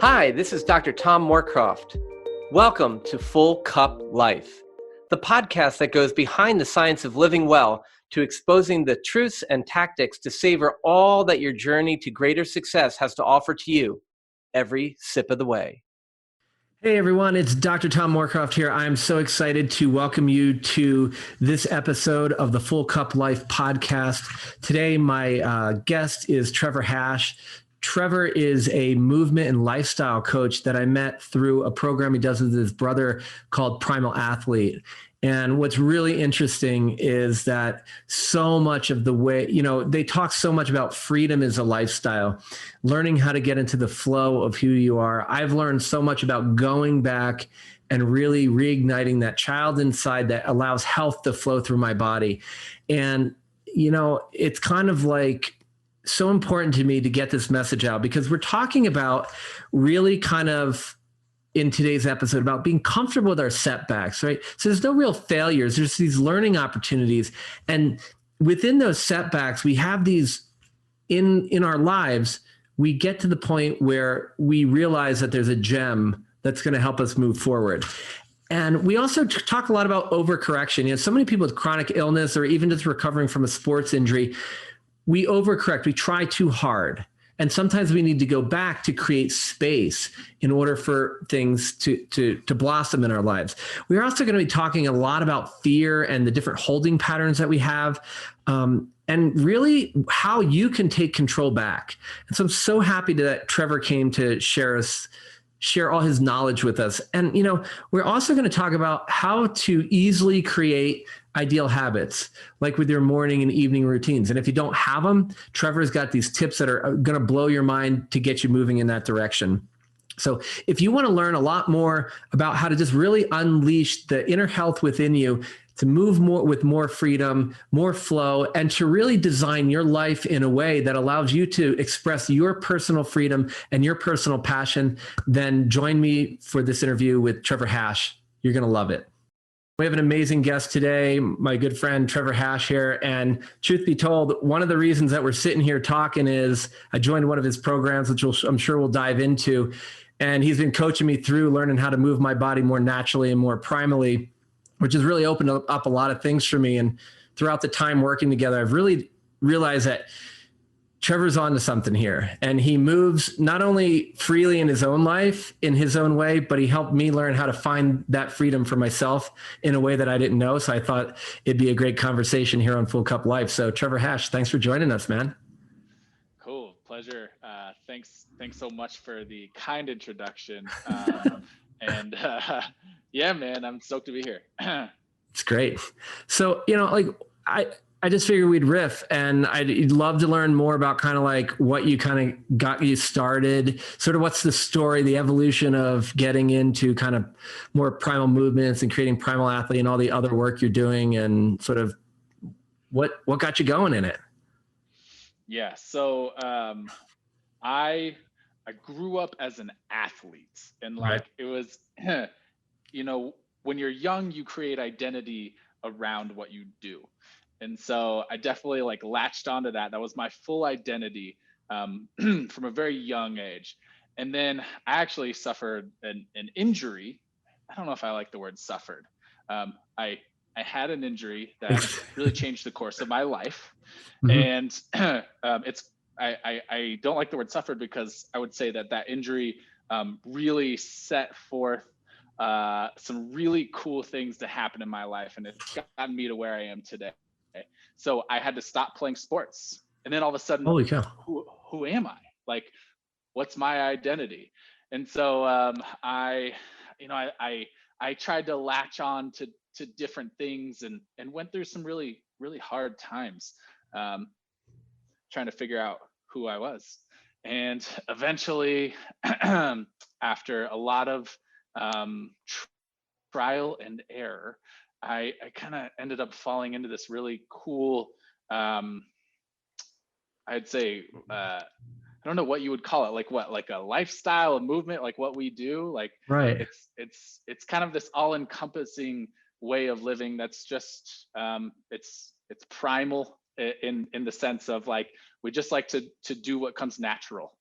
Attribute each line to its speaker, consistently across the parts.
Speaker 1: Hi, this is Dr. Tom Moorcroft. Welcome to Full Cup Life, the podcast that goes behind the science of living well to exposing the truths and tactics to savor all that your journey to greater success has to offer to you every sip of the way.
Speaker 2: Hey everyone, it's Dr. Tom Moorcroft here. I'm so excited to welcome you to this episode of the Full Cup Life podcast. Today, my guest is Trevor Hash. Trevor is a movement and lifestyle coach that I met through a program he does with his brother called Primal Athlete. And what's really interesting is that so much of the way, they talk so much about freedom as a lifestyle, learning how to get into the flow of who you are. I've learned so much about going back and really reigniting that child inside that allows health to flow through my body. And, it's kind of like so important to me to get this message out because we're talking about really kind of in today's episode about being comfortable with our setbacks, right? So there's no real failures. There's these learning opportunities. And within those setbacks, we have these in our lives, we get to the point where we realize that there's a gem that's going to help us move forward. And we also talk a lot about overcorrection. So many people with chronic illness or even just recovering from a sports injury, we overcorrect, we try too hard. And sometimes we need to go back to create space in order for things to blossom in our lives. We're also going to be talking a lot about fear and the different holding patterns that we have, and really how you can take control back. And so I'm so happy that Trevor came to share all his knowledge with us. And, we're also going to talk about how to easily create ideal habits, like with your morning and evening routines. And if you don't have them, Trevor's got these tips that are going to blow your mind to get you moving in that direction. So if you want to learn a lot more about how to just really unleash the inner health within you, to move more with more freedom, more flow, and to really design your life in a way that allows you to express your personal freedom and your personal passion, then join me for this interview with Trevor Hash. You're going to love it. We have an amazing guest today, my good friend Trevor Hash here. And truth be told, one of the reasons that we're sitting here talking is I joined one of his programs, which I'm sure we'll dive into. And he's been coaching me through learning how to move my body more naturally and more primally, which has really opened up a lot of things for me. And throughout the time working together, I've really realized that Trevor's onto something here. And he moves not only freely in his own life, in his own way, but he helped me learn how to find that freedom for myself in a way that I didn't know. So I thought it'd be a great conversation here on Full Cup Life. So Trevor Hash, thanks for joining us, man.
Speaker 3: Cool, pleasure. Thanks so much for the kind introduction. Yeah, man, I'm stoked to be here.
Speaker 2: It's great. So, I just figured we'd riff, and I'd love to learn more about kind of like what you kind of got you started, sort of what's the story, the evolution of getting into kind of more primal movements and creating Primal Athlete and all the other work you're doing, and sort of what got you going in it.
Speaker 3: Yeah. So I grew up as an athlete, and It was, when you're young, you create identity around what you do. And so I definitely latched onto that. That was my full identity from a very young age. And then I actually suffered an injury. I don't know if I like the word suffered. I had an injury that really changed the course of my life. Mm-hmm. And I don't like the word suffered because I would say that injury really set forth some really cool things to happen in my life. And it's gotten me to where I am today. So I had to stop playing sports, and then all of a sudden,
Speaker 2: holy cow,
Speaker 3: who am I? Like, what's my identity? And so I tried to latch on to different things and went through some really, really hard times trying to figure out who I was. And eventually, after a lot of trial and error, I kind of ended up falling into this really cool, I'd say, I don't know what you would call it, like a lifestyle, a movement, like what we do,
Speaker 2: right.
Speaker 3: It's kind of this all-encompassing way of living that's just, it's primal in the sense of we just like to do what comes natural.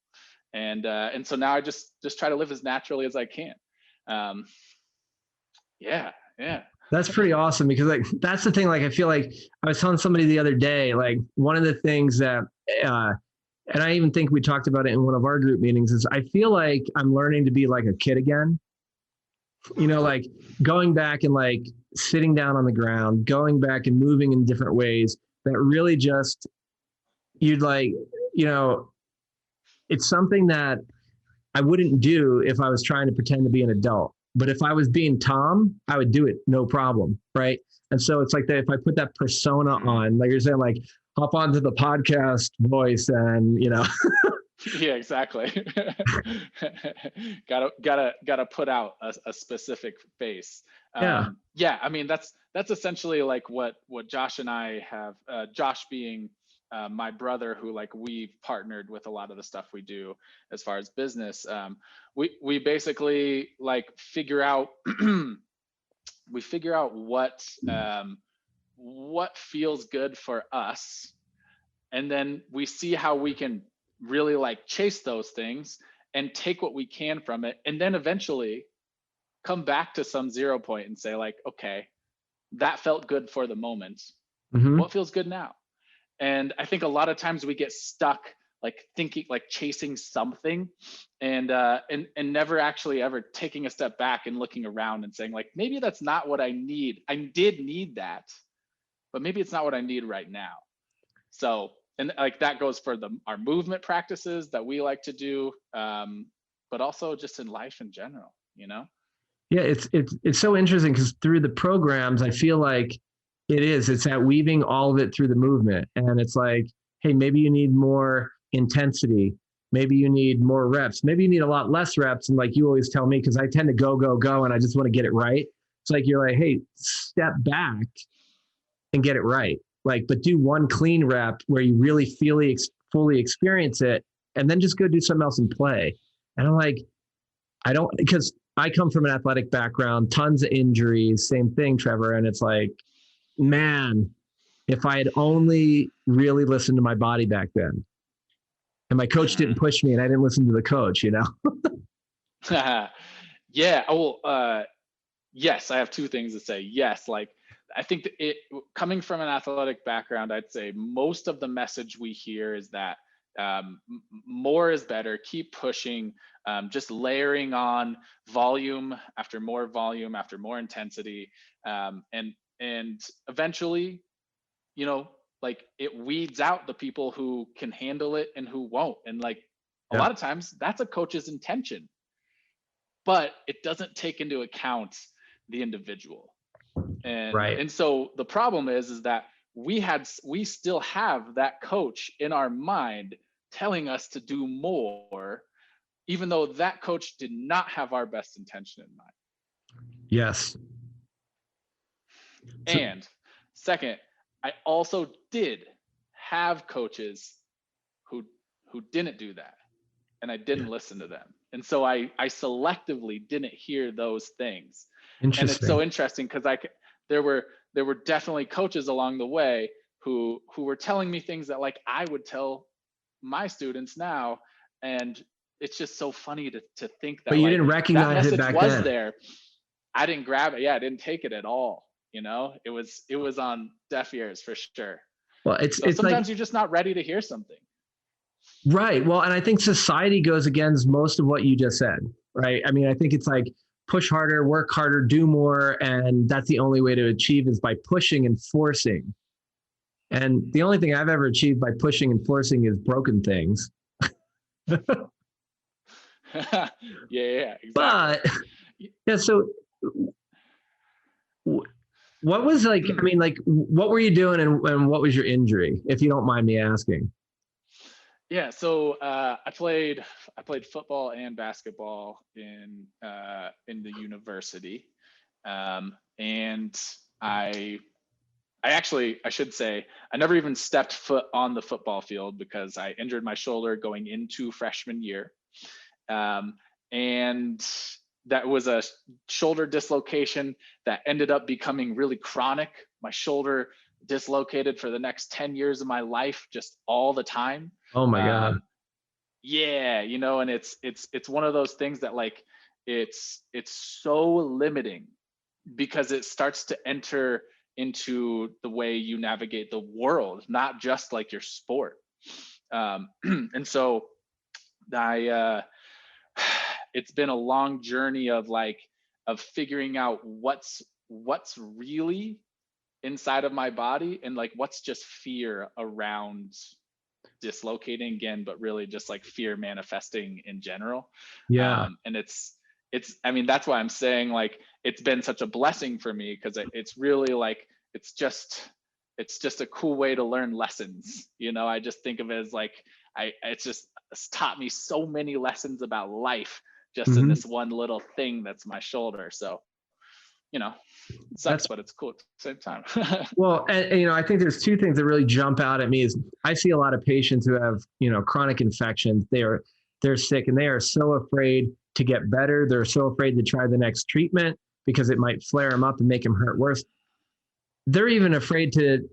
Speaker 3: And so now I just try to live as naturally as I can. Yeah.
Speaker 2: That's pretty awesome, because like that's the thing. Like I feel like I was telling somebody the other day, like one of the things that and I even think we talked about it in one of our group meetings, is I feel like I'm learning to be like a kid again. Like going back and like sitting down on the ground, going back and moving in different ways that really just, you'd like, it's something that I wouldn't do if I was trying to pretend to be an adult. But if I was being Tom, I would do it, no problem. Right. And so it's like that, if I put that persona on, like you're saying, like hop onto the podcast voice and,
Speaker 3: Yeah, exactly. gotta put out a specific face.
Speaker 2: Yeah.
Speaker 3: I mean, that's essentially like what Josh and I have, Josh being my brother, who like we've partnered with a lot of the stuff we do as far as business. We basically like figure out what feels good for us, and then we see how we can really like chase those things and take what we can from it, and then eventually come back to some 0 point and say like, okay, that felt good for the moment.
Speaker 2: Mm-hmm.
Speaker 3: What feels good now? And I think a lot of times we get stuck like thinking, like chasing something, and never actually ever taking a step back and looking around and saying like, maybe that's not what I need. I did need that, but maybe it's not what I need right now. So, and like that goes for our movement practices that we like to do, but also just in life in general,
Speaker 2: Yeah, it's so interesting, because through the programs, I feel like it's that weaving all of it through the movement. And it's like, hey, maybe you need more intensity. Maybe you need more reps. Maybe you need a lot less reps. And like you always tell me, because I tend to go, and I just want to get it right. It's like, you're like, hey, step back and get it right. Like, but do one clean rep where you really fully experience it, and then just go do something else and play. And I'm like, because I come from an athletic background, tons of injuries, same thing, Trevor. And it's like, man, if I had only really listened to my body back then, and my coach didn't push me and I didn't listen to the coach,
Speaker 3: Yeah. Well, yes, I have two things to say. Yes, like I think that coming from an athletic background, I'd say most of the message we hear is that more is better. Keep pushing, just layering on volume after more intensity, and eventually, like it weeds out the people who can handle it and who won't. And like a lot of times, that's a coach's intention, but it doesn't take into account the individual. And so the problem is that we still have that coach in our mind telling us to do more, even though that coach did not have our best intention in mind.
Speaker 2: Yes.
Speaker 3: And second, I also did have coaches who didn't do that, and I didn't listen to them. And so I selectively didn't hear those things. And it's so interesting, because there were definitely coaches along the way who were telling me things that like I would tell my students now. And it's just so funny to think that,
Speaker 2: but you
Speaker 3: like,
Speaker 2: didn't recognize
Speaker 3: that
Speaker 2: it back
Speaker 3: was
Speaker 2: then.
Speaker 3: there. I didn't grab it. Yeah, I didn't take it at all. It was on deaf ears for sure.
Speaker 2: Well, it's
Speaker 3: sometimes
Speaker 2: like,
Speaker 3: you're just not ready to hear something.
Speaker 2: Right. Well, and I think society goes against most of what you just said, right? I mean, I think it's like push harder, work harder, do more. And that's the only way to achieve, is by pushing and forcing. And the only thing I've ever achieved by pushing and forcing is broken things.
Speaker 3: Yeah, exactly.
Speaker 2: But yeah, so what was like, I mean, like, what were you doing, and what was your injury, if you don't mind me asking?
Speaker 3: Yeah, so I played football and basketball in the university, and I should say I never even stepped foot on the football field, because I injured my shoulder going into freshman year, and that was a shoulder dislocation that ended up becoming really chronic. My shoulder dislocated for the next 10 years of my life, just all the time.
Speaker 2: Oh my God.
Speaker 3: Yeah, and it's one of those things that like it's so limiting because it starts to enter into the way you navigate the world, not just like your sport. And so I it's been a long journey of figuring out what's really inside of my body and like what's just fear around dislocating again, but really just like fear manifesting in general.
Speaker 2: Yeah.
Speaker 3: And I mean, that's why I'm saying like it's been such a blessing for me, because it's really like it's just a cool way to learn lessons. I just think of it as like it's taught me so many lessons about life just in
Speaker 2: Hmm.
Speaker 3: this one little thing that's my shoulder. So it sucks,
Speaker 2: That's
Speaker 3: but it's cool at the same time.
Speaker 2: well, and I think there's two things that really jump out at me is I see a lot of patients who have, chronic infections. They're sick and they are so afraid to get better. They're so afraid to try the next treatment because it might flare them up and make them hurt worse. They're even afraid to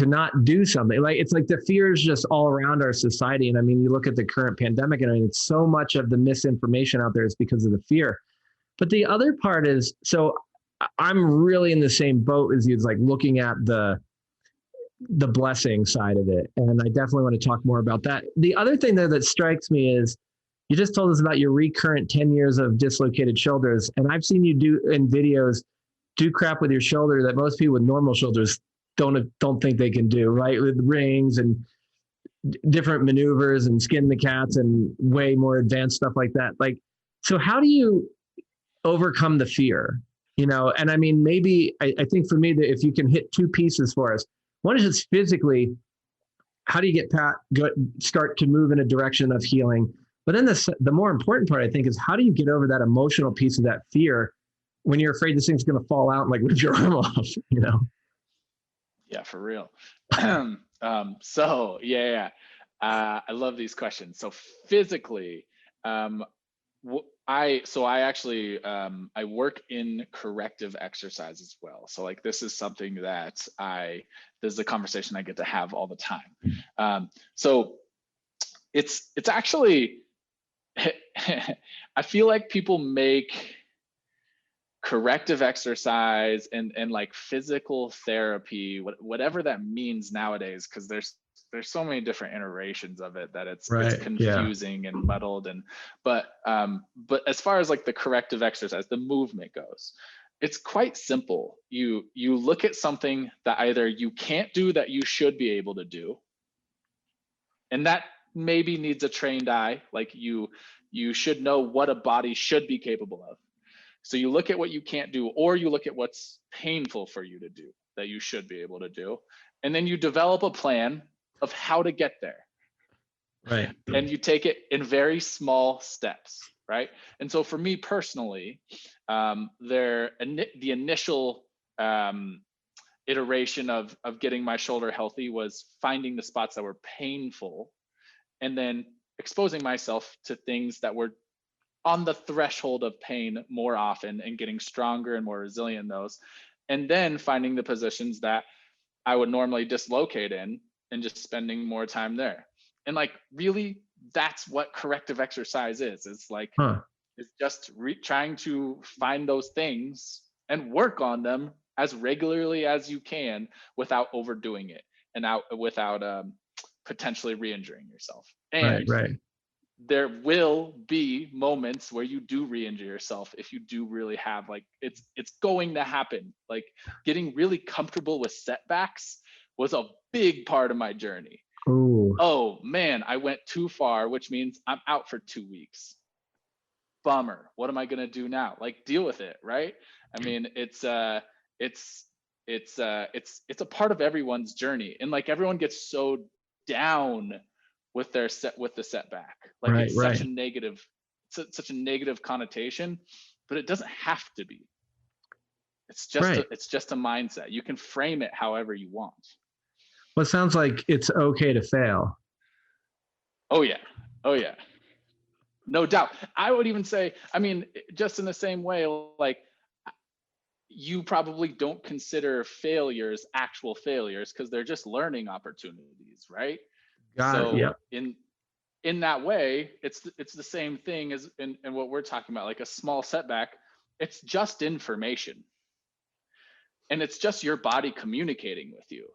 Speaker 2: not do something. Like it's like the fear is just all around our society. And I mean, you look at the current pandemic, and I mean, it's so much of the misinformation out there is because of the fear. But the other part is, so I'm really in the same boat as you. It's like looking at the blessing side of it, and I definitely want to talk more about that. The other thing there that strikes me is you just told us about your recurrent 10 years of dislocated shoulders, and I've seen you do in videos do crap with your shoulder that most people with normal shoulders don't think they can do, right? With rings and different maneuvers and skin the cats and way more advanced stuff like that. Like, so how do you overcome the fear? And I mean, maybe I think for me that if you can hit two pieces for us, one is just physically, how do you start to move in a direction of healing? But then the more important part, I think, is how do you get over that emotional piece of that fear when you're afraid this thing's going to fall out and like rip your arm off,
Speaker 3: Yeah, for real. So yeah. I love these questions. So physically, I actually I work in corrective exercise as well. So like this is something that this is a conversation I get to have all the time. So it's actually I feel like people make corrective exercise and like physical therapy, whatever that means nowadays, because there's so many different iterations of it that it's
Speaker 2: right? Yeah.
Speaker 3: confusing and muddled. And but as far as like the corrective exercise, the movement goes, it's quite simple. You look at something that either you can't do that you should be able to do, and that maybe needs a trained eye. Like you should know what a body should be capable of. So you look at what you can't do, or you look at what's painful for you to do that you should be able to do. And then you develop a plan of how to get there.
Speaker 2: Right.
Speaker 3: And you take it in very small steps, right? And so for me personally, the initial iteration of getting my shoulder healthy was finding the spots that were painful and then exposing myself to things that were on the threshold of pain more often and getting stronger and more resilient in those. And then finding the positions that I would normally dislocate in and just spending more time there. And like, really, that's what corrective exercise is. It's like, it's just trying to find those things and work on them as regularly as you can without overdoing it and without potentially re-injuring yourself. And
Speaker 2: right.
Speaker 3: there will be moments where you do re-injure yourself if you do really have like it's going to happen. Like getting really comfortable with setbacks was a big part of my journey.
Speaker 2: Ooh.
Speaker 3: Oh man, I went too far, which means I'm out for 2 weeks. Bummer. What am I going to do now? Like deal with it, right? I mean, it's a part of everyone's journey, and like everyone gets so down with the setback. Like
Speaker 2: Right.
Speaker 3: it's
Speaker 2: Right.
Speaker 3: such a negative connotation, but it doesn't have to be. It's just a mindset. You can frame it however you want.
Speaker 2: Well, it sounds like it's okay to fail.
Speaker 3: Oh yeah, no doubt. I would even say, I mean, just in the same way, like you probably don't consider failures actual failures because they're just learning opportunities, right?
Speaker 2: Got it.
Speaker 3: So
Speaker 2: Yeah.
Speaker 3: in that way, it's the same thing as in what we're talking about, like a small setback. It's just information, and it's just your body communicating with you.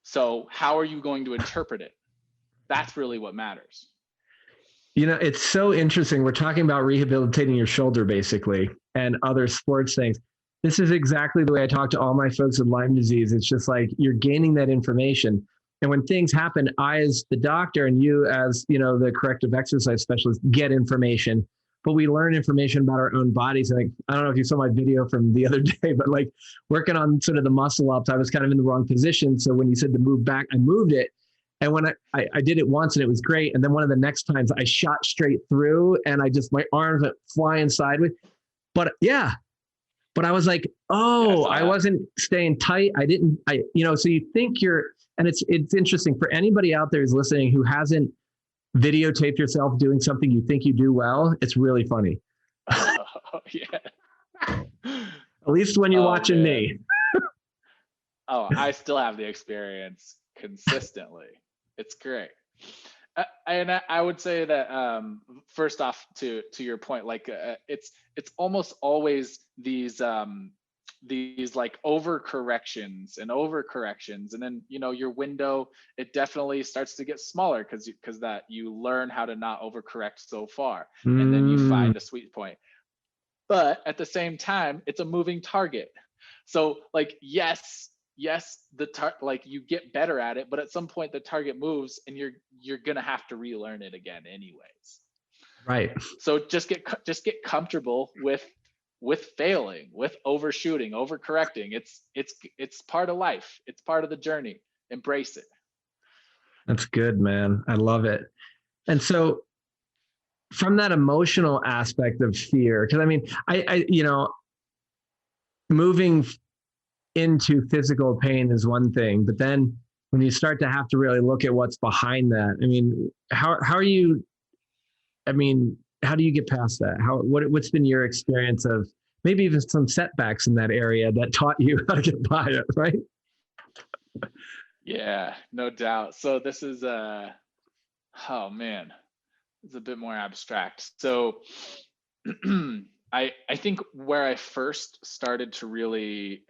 Speaker 3: So how are you going to interpret it? That's really what matters.
Speaker 2: It's so interesting. We're talking about rehabilitating your shoulder, basically, and other sports things. This is exactly the way I talk to all my folks with Lyme disease. It's just like you're gaining that information. And when things happen, I, as the doctor, and you as, the corrective exercise specialist, get information, but we learn information about our own bodies. And I don't know if you saw my video from the other day, but like working on sort of the muscle ups, I was kind of in the wrong position. So when you said to move back, I moved it. And when I did it once and it was great. And then one of the next times I shot straight through and my arms went flying sideways. But I was like, I wasn't staying tight. So you think and it's interesting for anybody out there who's listening who hasn't videotaped yourself doing something you think you do well. It's really funny.
Speaker 3: Oh, yeah.
Speaker 2: At least when you're watching me.
Speaker 3: I still have the experience consistently. It's great. And I would say that first off, to your point, like it's almost always these like overcorrections, and then your window, it definitely starts to get smaller because that you learn how to not overcorrect so far, and then you find a sweet point. But at the same time, it's a moving target. So like yes, like you get better at it, but at some point the target moves and you're gonna have to relearn it again anyways.
Speaker 2: Right.
Speaker 3: So just get comfortable with failing, with overshooting, overcorrecting. It's part of life. It's part of the journey. Embrace it.
Speaker 2: That's good, man. I love it. And so from that emotional aspect of fear, because I mean, I moving into physical pain is one thing, but then when you start to have to really look at what's behind that, I mean, how do you get past that? What's been your experience of maybe even some setbacks in that area that taught you how to get by it, right?
Speaker 3: Yeah, no doubt. So this is it's a bit more abstract. So I think where I first started to really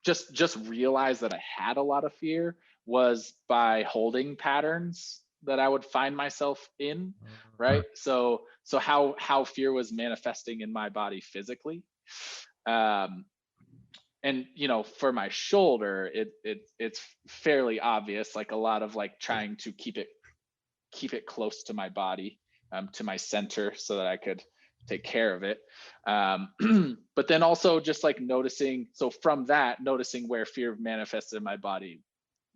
Speaker 3: just realize that I had a lot of fear was by holding patterns that I would find myself in, right? So how fear was manifesting in my body physically. And for my shoulder, it's fairly obvious, like a lot of like trying to keep it close to my body, to my center, so that I could take care of it. But then also just like noticing where fear manifested in my body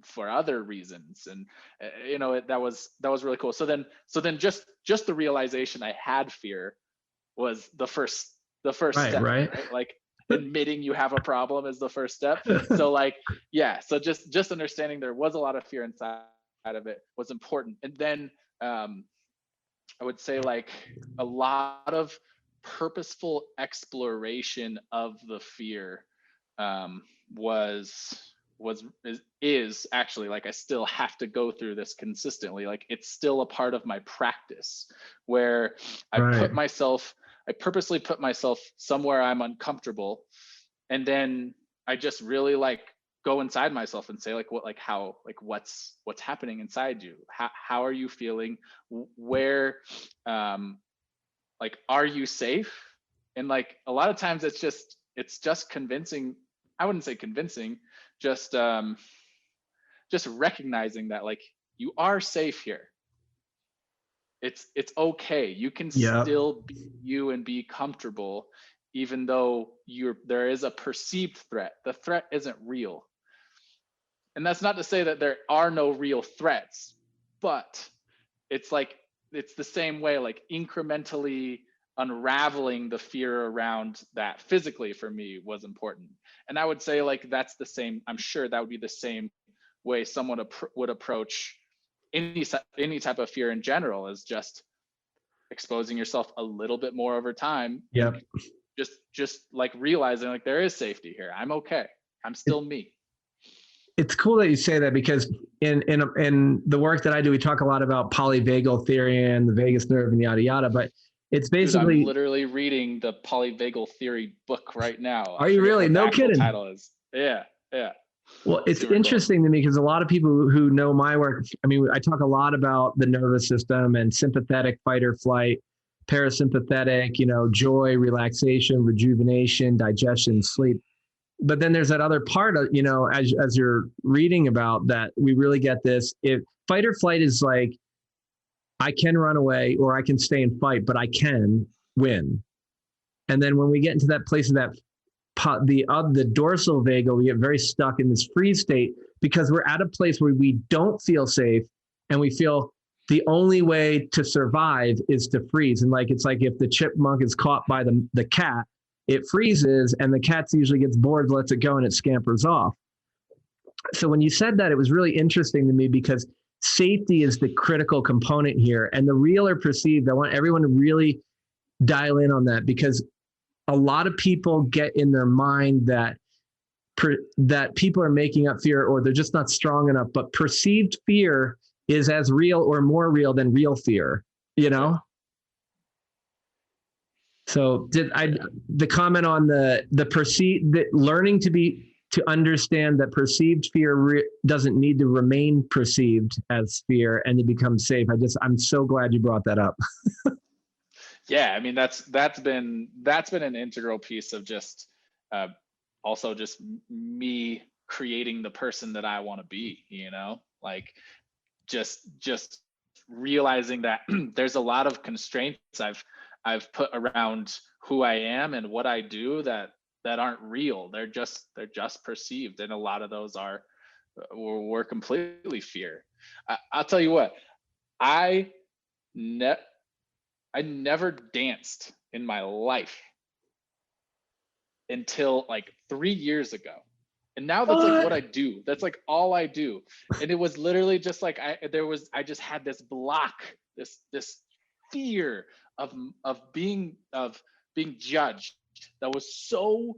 Speaker 3: for other reasons, and that was really cool. So then just the realization I had fear was the first step, right? Like admitting you have a problem is the first step. So like, yeah, so just understanding there was a lot of fear inside of it was important. And then I would say like a lot of purposeful exploration of the fear is actually, like, I still have to go through this consistently. Like it's still a part of my practice where I purposely put myself somewhere I'm uncomfortable, and then I just really like go inside myself and say like what's happening inside you? How are you feeling? Where like, are you safe? And like a lot of times it's just convincing. I wouldn't say convincing, just recognizing that like you are safe here. It's okay. You can still be you and be comfortable, even though there is a perceived threat. The threat isn't real. And that's not to say that there are no real threats, but it's the same way, like incrementally unraveling the fear around that physically for me was important. And I would say like that's the same. I'm sure that would be the same way someone would approach any type of fear in general, is just exposing yourself a little bit more over time.
Speaker 2: Yeah.
Speaker 3: Just like realizing like there is safety here. I'm okay. I'm still me.
Speaker 2: It's cool that you say that, because in the work that I do, we talk a lot about polyvagal theory and the vagus nerve and yada yada, but it's basically.
Speaker 3: Dude, I'm literally reading the polyvagal theory book right now.
Speaker 2: Are you really?
Speaker 3: What the
Speaker 2: No
Speaker 3: actual
Speaker 2: kidding.
Speaker 3: title is. Yeah.
Speaker 2: Well, it's
Speaker 3: Super
Speaker 2: interesting to me because a lot of people who know my work, I mean, I talk a lot about the nervous system and sympathetic, fight or flight, parasympathetic, joy, relaxation, rejuvenation, digestion, sleep. But then there's that other part of, as you're reading about that, we really get this. If fight or flight is like, I can run away or I can stay and fight, but I can win. And then when we get into that place of that, the dorsal vagal, we get very stuck in this freeze state because we're at a place where we don't feel safe and we feel the only way to survive is to freeze. And it's like if the chipmunk is caught by the cat, it freezes and the cat usually gets bored, lets it go, and it scampers off. So when you said that, it was really interesting to me because safety is the critical component here, and the real or perceived. I want everyone to really dial in on that because a lot of people get in their mind that people are making up fear or they're just not strong enough, but perceived fear is as real or more real than real fear, So the comment on the learning to understand that perceived fear doesn't need to remain perceived as fear and to become safe. I'm so glad you brought that up.
Speaker 3: Yeah, I mean that's been an integral piece of just also just me creating the person that I want to be, just realizing that there's a lot of constraints I've put around who I am and what I do that aren't real. They're just perceived, and a lot of those were completely fear. I'll tell you what, I never danced in my life until 3 years ago. And now that's what I do. That's all I do. And it was literally just I just had this block, this fear of being judged that was so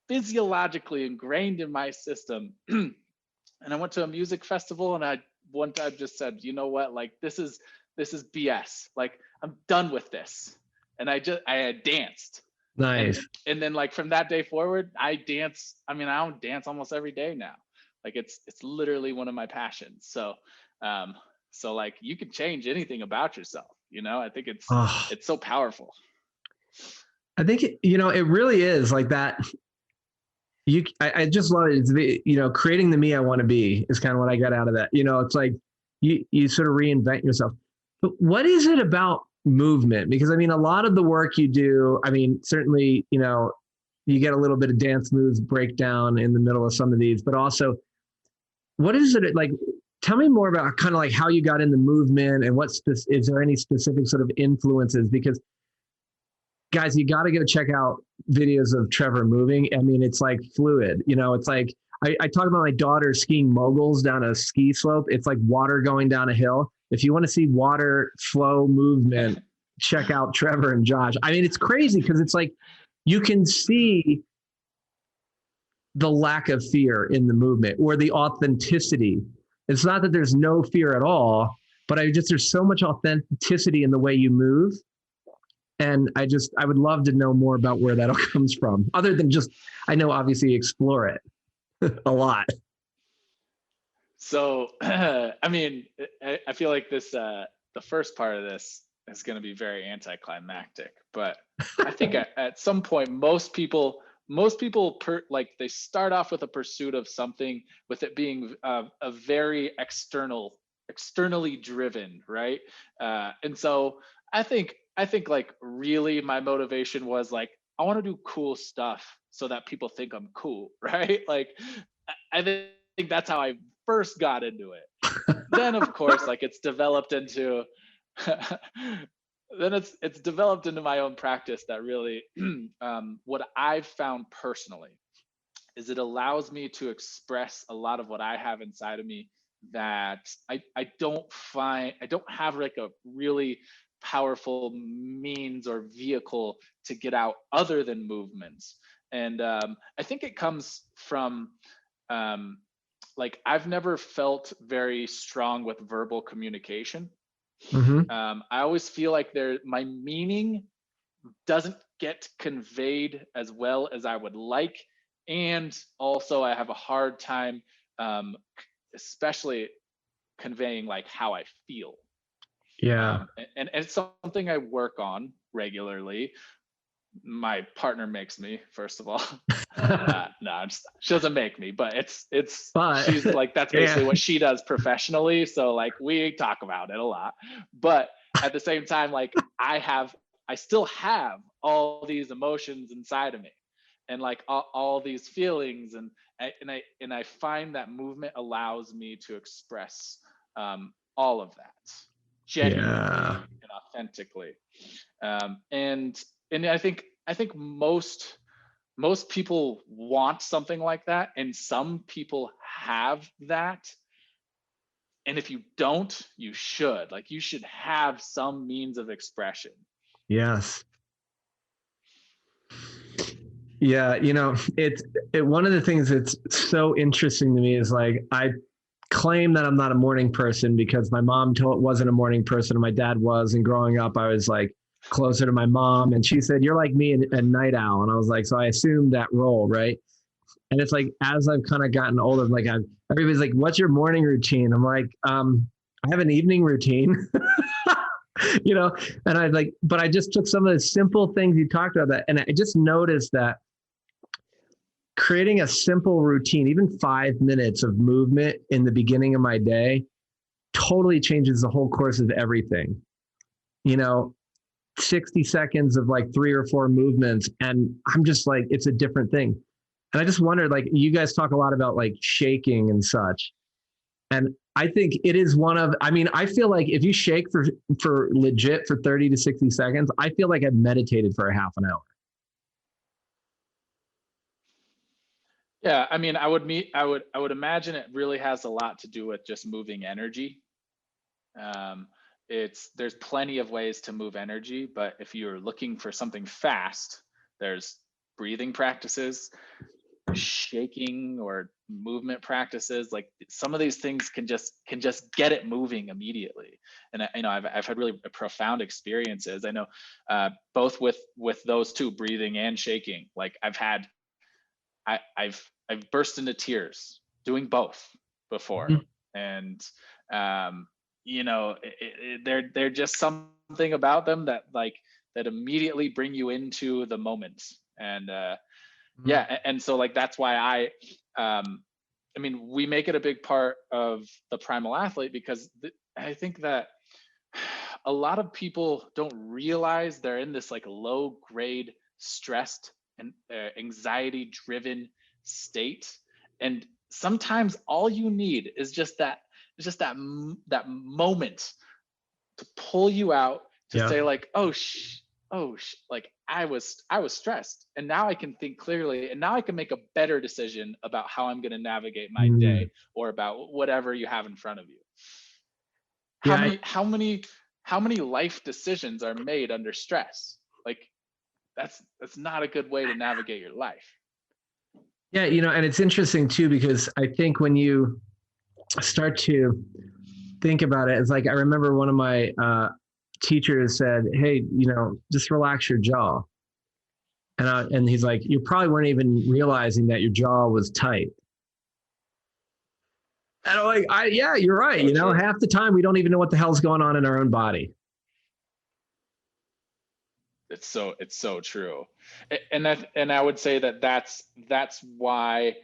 Speaker 3: physiologically ingrained in my system. And I went to a music festival and I one time just said, you know what, this is BS. I'm done with this. And I had danced.
Speaker 2: Nice.
Speaker 3: And then from that day forward, I dance. I mean, I don't dance almost every day now. It's literally one of my passions. So you can change anything about yourself. I think it's so powerful.
Speaker 2: I think it really is like that. I just love it. It's creating the me I want to be is kind of what I got out of that. It's like you sort of reinvent yourself. But what is it about movement? Because a lot of the work you do, certainly, you get a little bit of dance moves breakdown in the middle of some of these, but also what is it like? Tell me more about kind of how you got in the movement and is there any specific sort of influences? Because guys, you got to go check out videos of Trevor moving. It's fluid, it's I talk about my daughter skiing moguls down a ski slope. It's like water going down a hill. If you want to see water flow movement, check out Trevor and Josh. It's crazy because it's you can see the lack of fear in the movement or the authenticity. It's not that there's no fear at all, but there's so much authenticity in the way you move. And I would love to know more about where that all comes from, other than just, I know obviously explore it a lot.
Speaker 3: So, I feel like this, the first part of this is going to be very anticlimactic, but I think at some point, most people they start off with a pursuit of something, with it being a very externally driven, right? And so I think really my motivation was I want to do cool stuff so that people think I'm cool, right? I think that's how I first got into it. Then of course it's developed into then it's developed into my own practice that really what I've found personally is it allows me to express a lot of what I have inside of me that I don't have a really powerful means or vehicle to get out other than movements. And I think it comes from like I've never felt very strong with verbal communication.
Speaker 2: Mm-hmm.
Speaker 3: I always feel like my meaning doesn't get conveyed as well as I would like. And also I have a hard time, especially conveying like how I feel.
Speaker 2: Yeah.
Speaker 3: And it's something I work on regularly. My partner makes me, first of all. No, she doesn't make me, but
Speaker 2: But
Speaker 3: she's like, that's
Speaker 2: yeah.
Speaker 3: basically what she does professionally. So like we talk about it a lot, but at the same time, like I still have all these emotions inside of me, and like all these feelings, and I find that movement allows me to express all of that
Speaker 2: Yeah.
Speaker 3: genuinely and authentically. And I think most people want something like that, and some people have that. And if you don't, you should. Like you should have some means of expression.
Speaker 2: Yes. Yeah, one of the things that's so interesting to me is like I claim that I'm not a morning person because my mom wasn't a morning person and my dad was, and growing up I was like closer to my mom, and she said you're like me, a night owl, and I was like, so I assumed that role, right? And it's like as I've kind of gotten older, like everybody's like, what's your morning routine? I'm like, I have an evening routine. And I like, but I just took some of the simple things you talked about that, and I just noticed that creating a simple routine, even 5 minutes of movement in the beginning of my day, totally changes the whole course of everything. 60 seconds of like 3 or 4 movements, and I'm just like, it's a different thing. And I just wondered, like, you guys talk a lot about like shaking and such. And I think it is I feel like if you shake for legit for 30 to 60 seconds, I feel like I've meditated for a half an hour.
Speaker 3: Yeah, I mean, I would imagine it really has a lot to do with just moving energy. Um, there's plenty of ways to move energy, but if you're looking for something fast, there's breathing practices, shaking or movement practices. Like some of these things can just get it moving immediately. And I've had really profound experiences. I know both with those two, breathing and shaking. Like I've burst into tears doing both before.
Speaker 2: Mm-hmm.
Speaker 3: And they're just something about them that that immediately bring you into the moment. And yeah, and so like that's why I mean, we make it a big part of the Primal Athlete because I think that a lot of people don't realize they're in this like low grade stressed and anxiety driven state. And sometimes all you need is just that moment to pull you out, to
Speaker 2: Yeah.
Speaker 3: say like, like I was stressed, and now I can think clearly, and now I can make a better decision about how I'm going to navigate my day, or about whatever you have in front of you.
Speaker 2: Yeah.
Speaker 3: How many life decisions are made under stress? Like that's not a good way to navigate your life.
Speaker 2: Yeah, and it's interesting too, because I think when you start to think about it, it's like I remember one of my teachers said, "Hey, just relax your jaw," and he's like, "You probably weren't even realizing that your jaw was tight." And I'm like, "Yeah, you're right.
Speaker 3: So
Speaker 2: Half the time we don't even know what the hell's going on in our own body."
Speaker 3: it's so true. And I would say that's why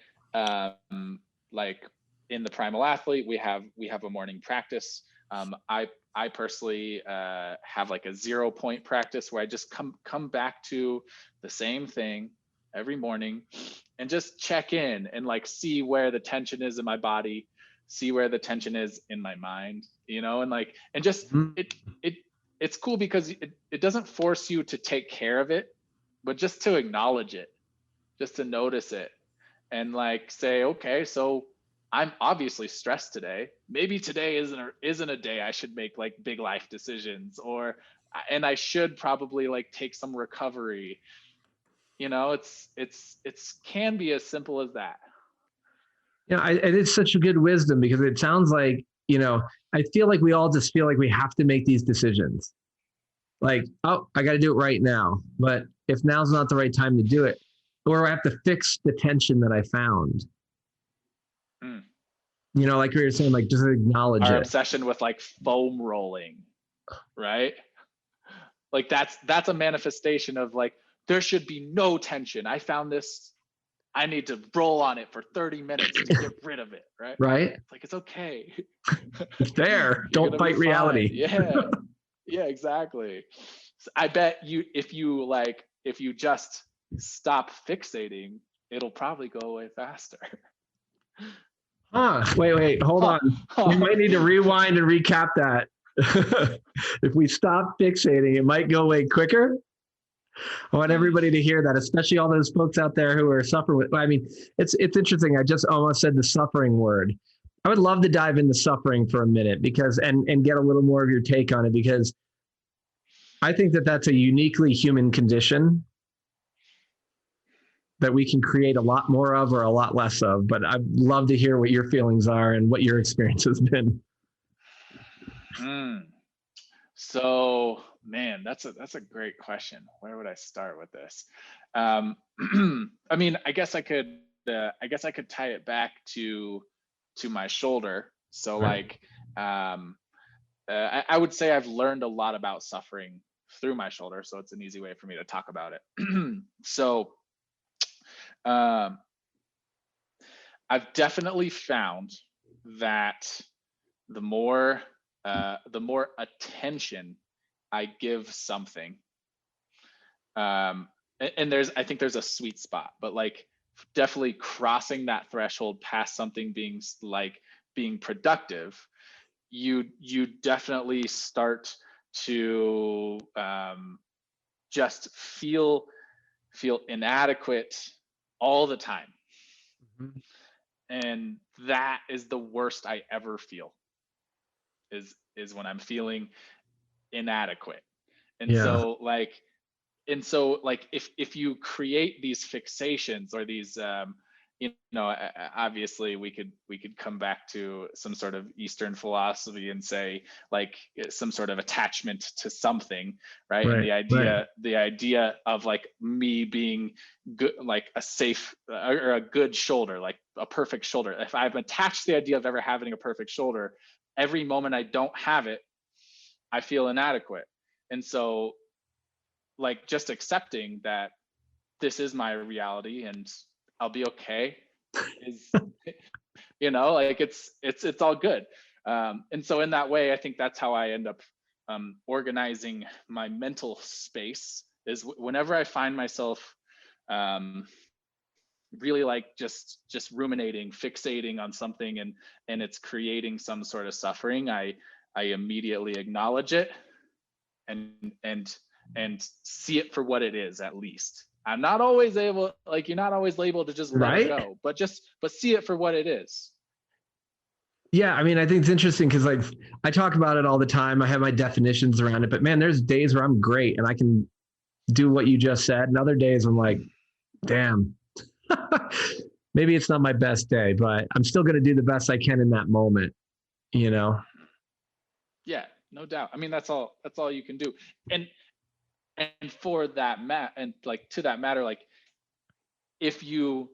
Speaker 3: like in the Primal Athlete we have a morning practice. I personally have like a 0-point practice where I just come back to the same thing every morning and just check in and like see where the tension is in my body, see where the tension is in my mind, and just it's cool because it doesn't force you to take care of it, but just to acknowledge it, just to notice it, and like say, okay, so I'm obviously stressed today. Maybe today isn't a day I should make like big life decisions, and I should probably like take some recovery. It's can be as simple as that.
Speaker 2: And it's such a good wisdom because it sounds like, I feel like we all just feel like we have to make these decisions. Like, oh, I got to do it right now. But if now's not the right time to do it, or I have to fix the tension that I found,
Speaker 3: Mm.
Speaker 2: like you were saying, like just acknowledge
Speaker 3: Our
Speaker 2: it.
Speaker 3: obsession with like foam rolling, right? Like that's a manifestation of like, there should be no tension. I found this, I need to roll on it for 30 minutes to get rid of it, right?
Speaker 2: Right?
Speaker 3: It's like, it's okay.
Speaker 2: It's there.
Speaker 3: You're
Speaker 2: Don't
Speaker 3: gonna be
Speaker 2: fight
Speaker 3: fine.
Speaker 2: reality.
Speaker 3: Yeah. Yeah, exactly. So I bet you if you just stop fixating, it'll probably go away faster.
Speaker 2: Wait, hold
Speaker 3: Huh.
Speaker 2: on. We might need to rewind and recap that. If we stop fixating, it might go away quicker. I want everybody to hear that, especially all those folks out there who are suffering with. I mean, it's interesting. I just almost said the suffering word. I would love to dive into suffering for a minute because and get a little more of your take on it, because I think that that's a uniquely human condition that we can create a lot more of or a lot less of. But I'd love to hear what your feelings are and what your experience has been.
Speaker 3: So, man, that's a great question. Where would I start with this? I mean, I guess I could tie it back to my shoulder. So,
Speaker 2: Right.
Speaker 3: I would say I've learned a lot about suffering through my shoulder, so it's an easy way for me to talk about it. So, um, I've definitely found that the more attention I give something, and I think there's a sweet spot, but like definitely crossing that threshold past something being productive, you definitely start to just feel inadequate all the time.
Speaker 2: Mhm.
Speaker 3: And that is the worst I ever feel, is when I'm feeling inadequate. And
Speaker 2: Yeah.
Speaker 3: so like if you create these fixations or these obviously we could come back to some sort of Eastern philosophy and say like some sort of attachment to something, right? And
Speaker 2: Right. Right.
Speaker 3: the idea of like me being good, like a safe or a good shoulder, like a perfect shoulder. If I've attached the idea of ever having a perfect shoulder, every moment I don't have it, I feel inadequate. And so like just accepting that this is my reality and I'll be okay is like it's all good. And so in that way, I think that's how I end up organizing my mental space is whenever I find myself really like just ruminating, fixating on something, and it's creating some sort of suffering, I immediately acknowledge it and see it for what it is. At least I'm not always able, like you're not always able to just let it
Speaker 2: Right.
Speaker 3: go, but see it for what it is.
Speaker 2: Yeah, I mean, I think it's interesting because like I talk about it all the time. I have my definitions around it, but man, there's days where I'm great and I can do what you just said, and other days I'm like, damn, maybe it's not my best day, but I'm still going to do the best I can in that moment. You know?
Speaker 3: Yeah, no doubt. I mean, that's all you can do. And for that and like to that matter, like if you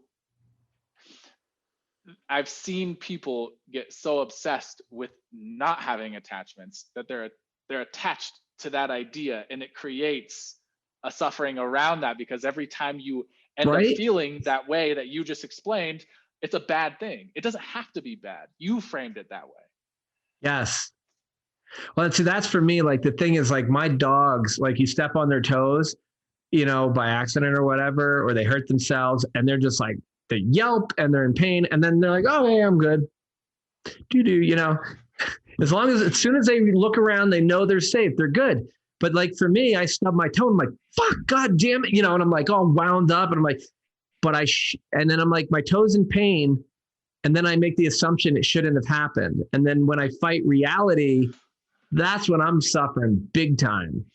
Speaker 3: I've seen people get so obsessed with not having attachments that they're attached to that idea, and it creates a suffering around that, because every time you end up
Speaker 2: Right?
Speaker 3: feeling that way that you just explained, it's a bad thing. It doesn't have to be bad. You framed it that way.
Speaker 2: Yes. Well, see, that's for me. Like the thing is, like my dogs, like you step on their toes, by accident or whatever, or they hurt themselves, and they're just like they yelp and they're in pain, and then they're like, "Oh, hey, I'm good." Do. As soon as they look around, they know they're safe. They're good. But like for me, I stub my toe. I'm like, "Fuck, god damn it," and I'm like all wound up, and I'm like, but and then I'm like, my toe's in pain, and then I make the assumption it shouldn't have happened, and then when I fight reality, that's when I'm suffering big time.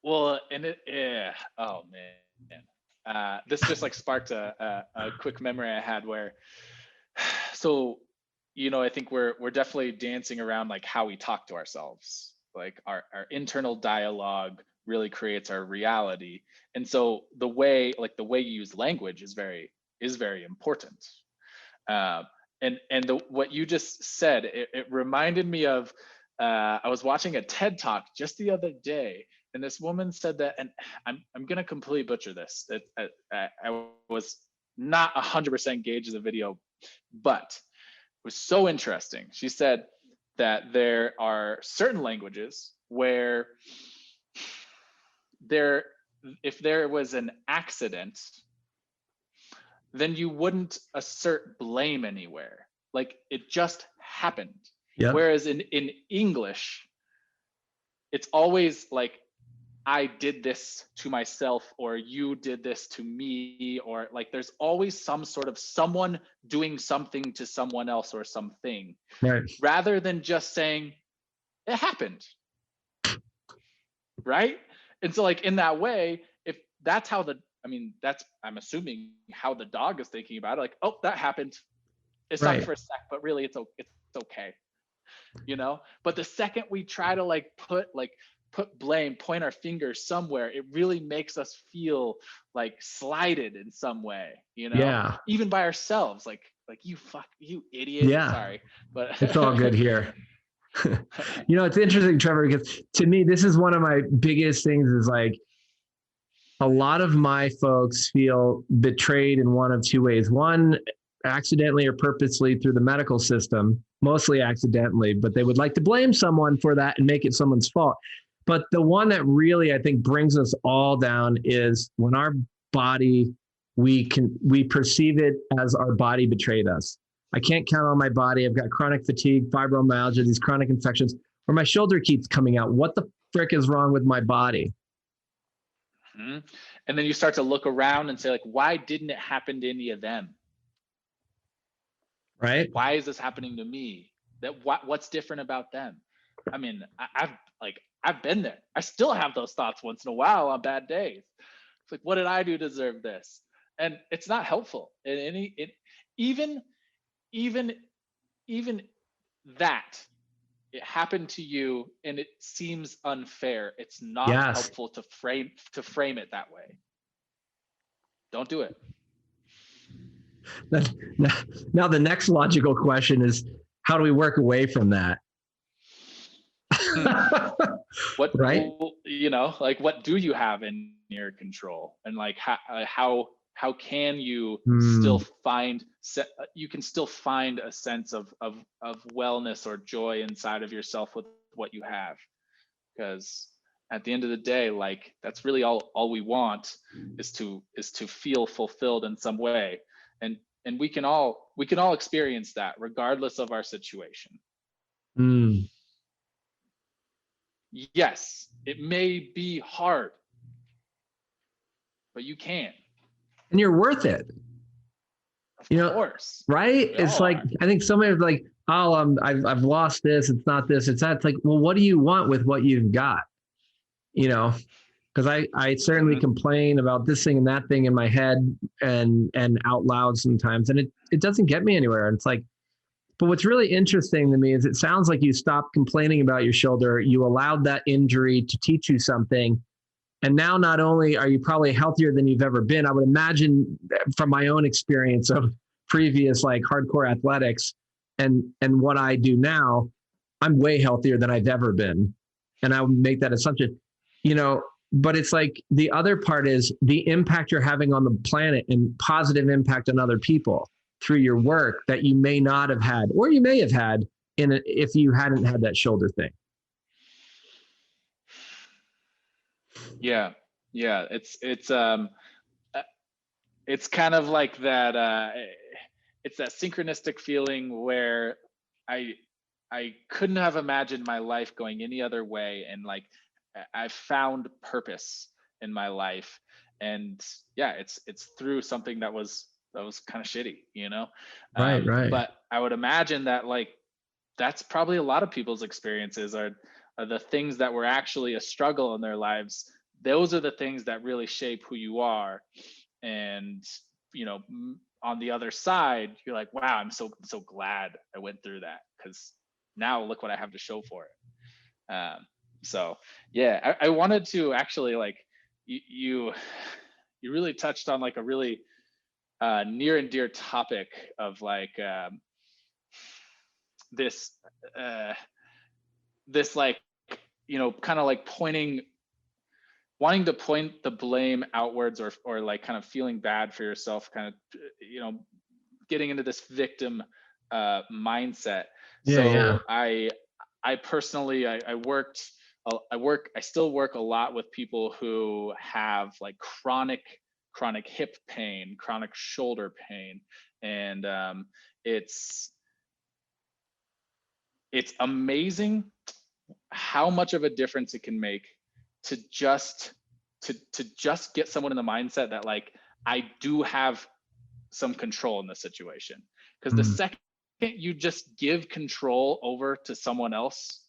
Speaker 3: Well, and yeah. Oh man. This just like sparked a quick memory I had where So, I think we're definitely dancing around like how we talk to ourselves. Like our internal dialogue really creates our reality. And so the way you use language is very important. Uh, and what you just said, it reminded me of I was watching a TED talk just the other day, and this woman said that, and I'm gonna completely butcher this. I was not 100% engaged in the video, but it was so interesting. She said that there are certain languages where there, if there was an accident, then you wouldn't assert blame anywhere. Like it just happened.
Speaker 2: Yep.
Speaker 3: Whereas in English, it's always like I did this to myself, or you did this to me, or like there's always some sort of someone doing something to someone else or something,
Speaker 2: Right.
Speaker 3: rather than just saying it happened. Right. And so like in that way, if that's how that's I'm assuming how the dog is thinking about it, like, oh, that happened. It sucked
Speaker 2: Right.
Speaker 3: for a sec, but really it's okay. But the second we try to like put blame, point our fingers somewhere, it really makes us feel like slighted in some way,
Speaker 2: Yeah.
Speaker 3: even by ourselves, like you idiot.
Speaker 2: Yeah.
Speaker 3: Sorry, but
Speaker 2: It's all good here. It's interesting, Trevor, because to me, this is one of my biggest things is like a lot of my folks feel betrayed in one of two ways. One, accidentally or purposely through the medical system, mostly accidentally, but they would like to blame someone for that and make it someone's fault. But the one that really, I think, brings us all down is when our body, we perceive it as our body betrayed us. I can't count on my body. I've got chronic fatigue, fibromyalgia, these chronic infections, or my shoulder keeps coming out. What the frick is wrong with my body?
Speaker 3: Mhm. And then you start to look around and say, like, why didn't it happen to any of them?
Speaker 2: Right?
Speaker 3: Why is this happening to me? What's different about them? I mean, I've been there. I still have those thoughts once in a while on bad days. It's like, what did I do to deserve this? And it's not helpful. Even even even that it happened to you and it seems unfair. It's not
Speaker 2: Yes.
Speaker 3: helpful to frame it that way. Don't do it.
Speaker 2: Now the next logical question is, how do we work away from that?
Speaker 3: What
Speaker 2: Right?
Speaker 3: like what do you have in your control, and like how can you still find you can still find a sense of wellness or joy inside of yourself with what you have, because at the end of the day, like that's really all we want is to feel fulfilled in some way, and we can all experience that regardless of our situation. Yes, it may be hard, but you can.
Speaker 2: And you're worth it.
Speaker 3: Of course.
Speaker 2: Right? It's like, I think somebody's like, oh, I've lost this. It's not this. It's that. It's like, well, what do you want with what you've got? Because I certainly complain about this thing and that thing in my head and out loud sometimes, and it doesn't get me anywhere. And it's like, but what's really interesting to me is it sounds like you stopped complaining about your shoulder. You allowed that injury to teach you something. And now not only are you probably healthier than you've ever been, I would imagine from my own experience of previous like hardcore athletics and what I do now, I'm way healthier than I've ever been. And I would make that assumption, but it's like the other part is the impact you're having on the planet and positive impact on other people through your work that you may not have had, or you may have had if you hadn't had that shoulder thing.
Speaker 3: Yeah. It's kind of like that. It's that synchronistic feeling where I couldn't have imagined my life going any other way, and like I found purpose in my life, and yeah, it's through something that was kind of shitty,
Speaker 2: Right.
Speaker 3: But I would imagine that like that's probably a lot of people's experiences are the things that were actually a struggle in their lives. Those are the things that really shape who you are, and on the other side, you're like, wow, I'm so glad I went through that, because now look what I have to show for it. So yeah, I wanted to actually, like, you really touched on like a really near and dear topic of like this this like, kind of like wanting to point the blame outwards, or like kind of feeling bad for yourself, kind of, getting into this victim mindset. So I personally, I still work a lot with people who have like chronic hip pain, chronic shoulder pain, and it's amazing how much of a difference it can make to just get someone in the mindset that, like, I do have some control in the situation. Because the second you just give control over to someone else,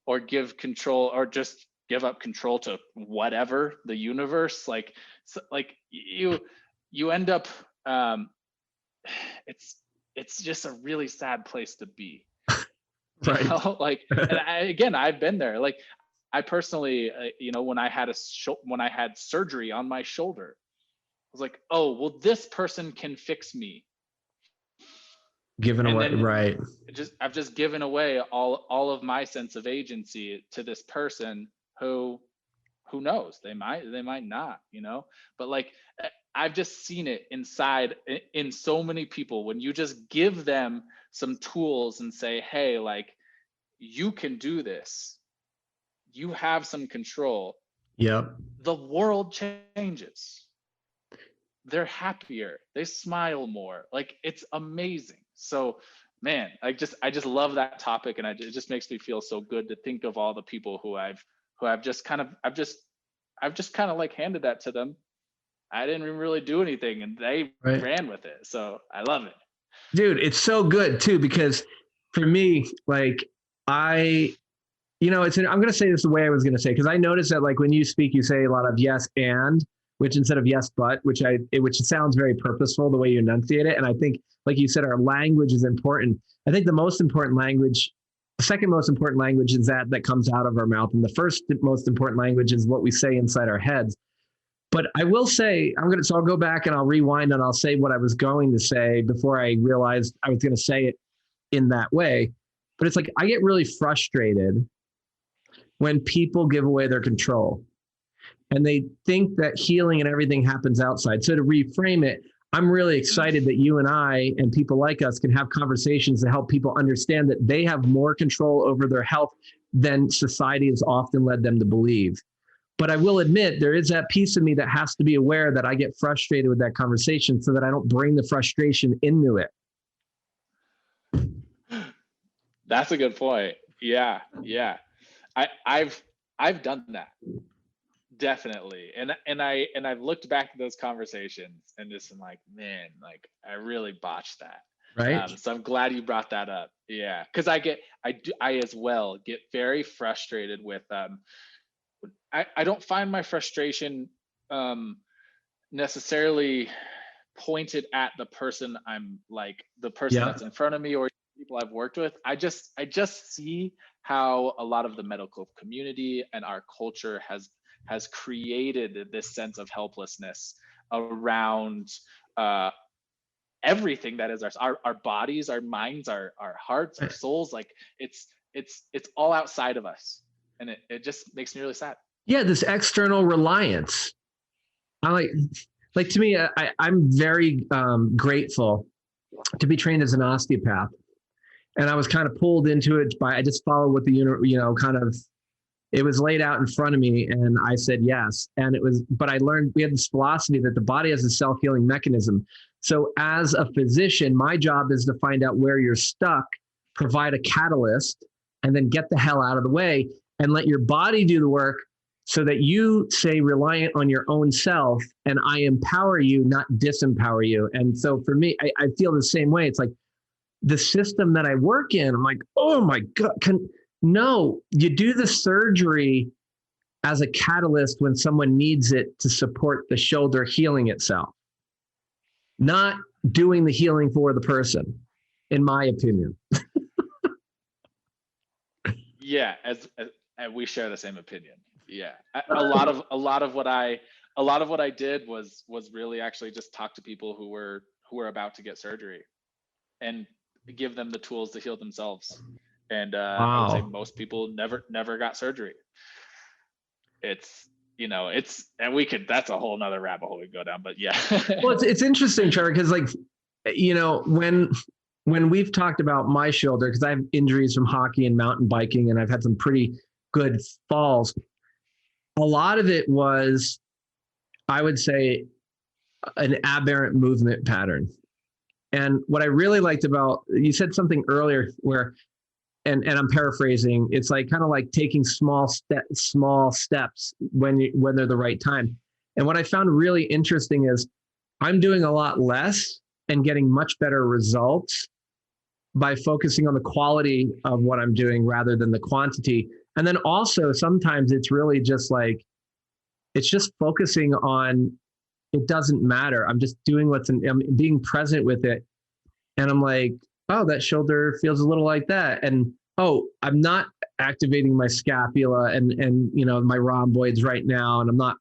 Speaker 3: or give control, or just give up control to whatever, the universe, like, like you end up, it's just a really sad place to be.
Speaker 2: Right.
Speaker 3: Like, and I've been there. Like, I personally, when I had surgery on my shoulder, I was like, oh, well, this person can fix me.
Speaker 2: Given away, right?
Speaker 3: I've just given away all of my sense of agency to this person who knows, they might not, but like, I've just seen it inside in so many people. When you just give them some tools and say, hey, like, you can do this, you have some control.
Speaker 2: Yep.
Speaker 3: The world changes. They're happier, they smile more. Like, it's amazing. So man, I just love that topic, and it just makes me feel so good to think of all the people who I've just kind of like handed that to them. I didn't even really do anything, and they ran with it. So I love it.
Speaker 2: Dude, it's so good too, because for me, like, I'm going to say this the way I was going to say, because I noticed that, like, when you speak, you say a lot of yes and, which instead of yes but, which sounds very purposeful the way you enunciate it. And I think, like you said, our language is important. I think the second most important language is that comes out of our mouth, and the first most important language is what we say inside our heads. But I will say, I'll go back and I'll rewind and I'll say what I was going to say before I realized I was going to say it in that way. But it's like, I get really frustrated when people give away their control and they think that healing and everything happens outside. So to reframe it, I'm really excited that you and I and people like us can have conversations to help people understand that they have more control over their health than society has often led them to believe. But I will admit, there is that piece of me that has to be aware that I get frustrated with that conversation, so that I don't bring the frustration into it.
Speaker 3: That's a good point. Yeah. I've done that, definitely. And I've looked back at those conversations and just been like, man, like, I really botched that.
Speaker 2: Right.
Speaker 3: So I'm glad you brought that up. Yeah. Cause I as well get very frustrated with, I don't find my frustration necessarily pointed at the person that's in front of me, or people I've worked with. I just see how a lot of the medical community and our culture has created this sense of helplessness around everything that is our bodies, our minds, our hearts, our souls. Like, it's all outside of us, and it just makes me really sad.
Speaker 2: Yeah, this external reliance. I like to me, I'm very grateful to be trained as an osteopath. And I was kind of pulled into it I just followed what it was laid out in front of me, and I said yes. But I learned, we had this philosophy that the body has a self-healing mechanism. So as a physician, my job is to find out where you're stuck, provide a catalyst, and then get the hell out of the way and let your body do the work, so that you stay reliant on your own self, and I empower you, not disempower you. And so for me, I feel the same way. It's like the system that I work in, I'm like, oh my God, no, you do the surgery as a catalyst when someone needs it to support the shoulder healing itself, not doing the healing for the person, in my opinion.
Speaker 3: Yeah, as we share the same opinion. Yeah, a lot of what I did was really actually just talk to people who were about to get surgery and give them the tools to heal themselves. And I would say
Speaker 2: Wow.
Speaker 3: most people never got surgery. It's and that's a whole nother rabbit hole we go down, but yeah.
Speaker 2: Well, it's interesting, Trevor, because like, when we've talked about my shoulder, because I have injuries from hockey and mountain biking, and I've had some pretty good falls. A lot of it was, I would say, an aberrant movement pattern. And what I really liked about, you said something earlier where, and I'm paraphrasing, it's like kind of like taking small steps when they're the right time. And what I found really interesting is I'm doing a lot less and getting much better results by focusing on the quality of what I'm doing rather than the quantity. And then also sometimes it's really just like, it's just focusing on, it doesn't matter. I'm just doing I'm being present with it. And I'm like, oh, that shoulder feels a little like that. And, oh, I'm not activating my scapula and my rhomboids right now. And I'm not,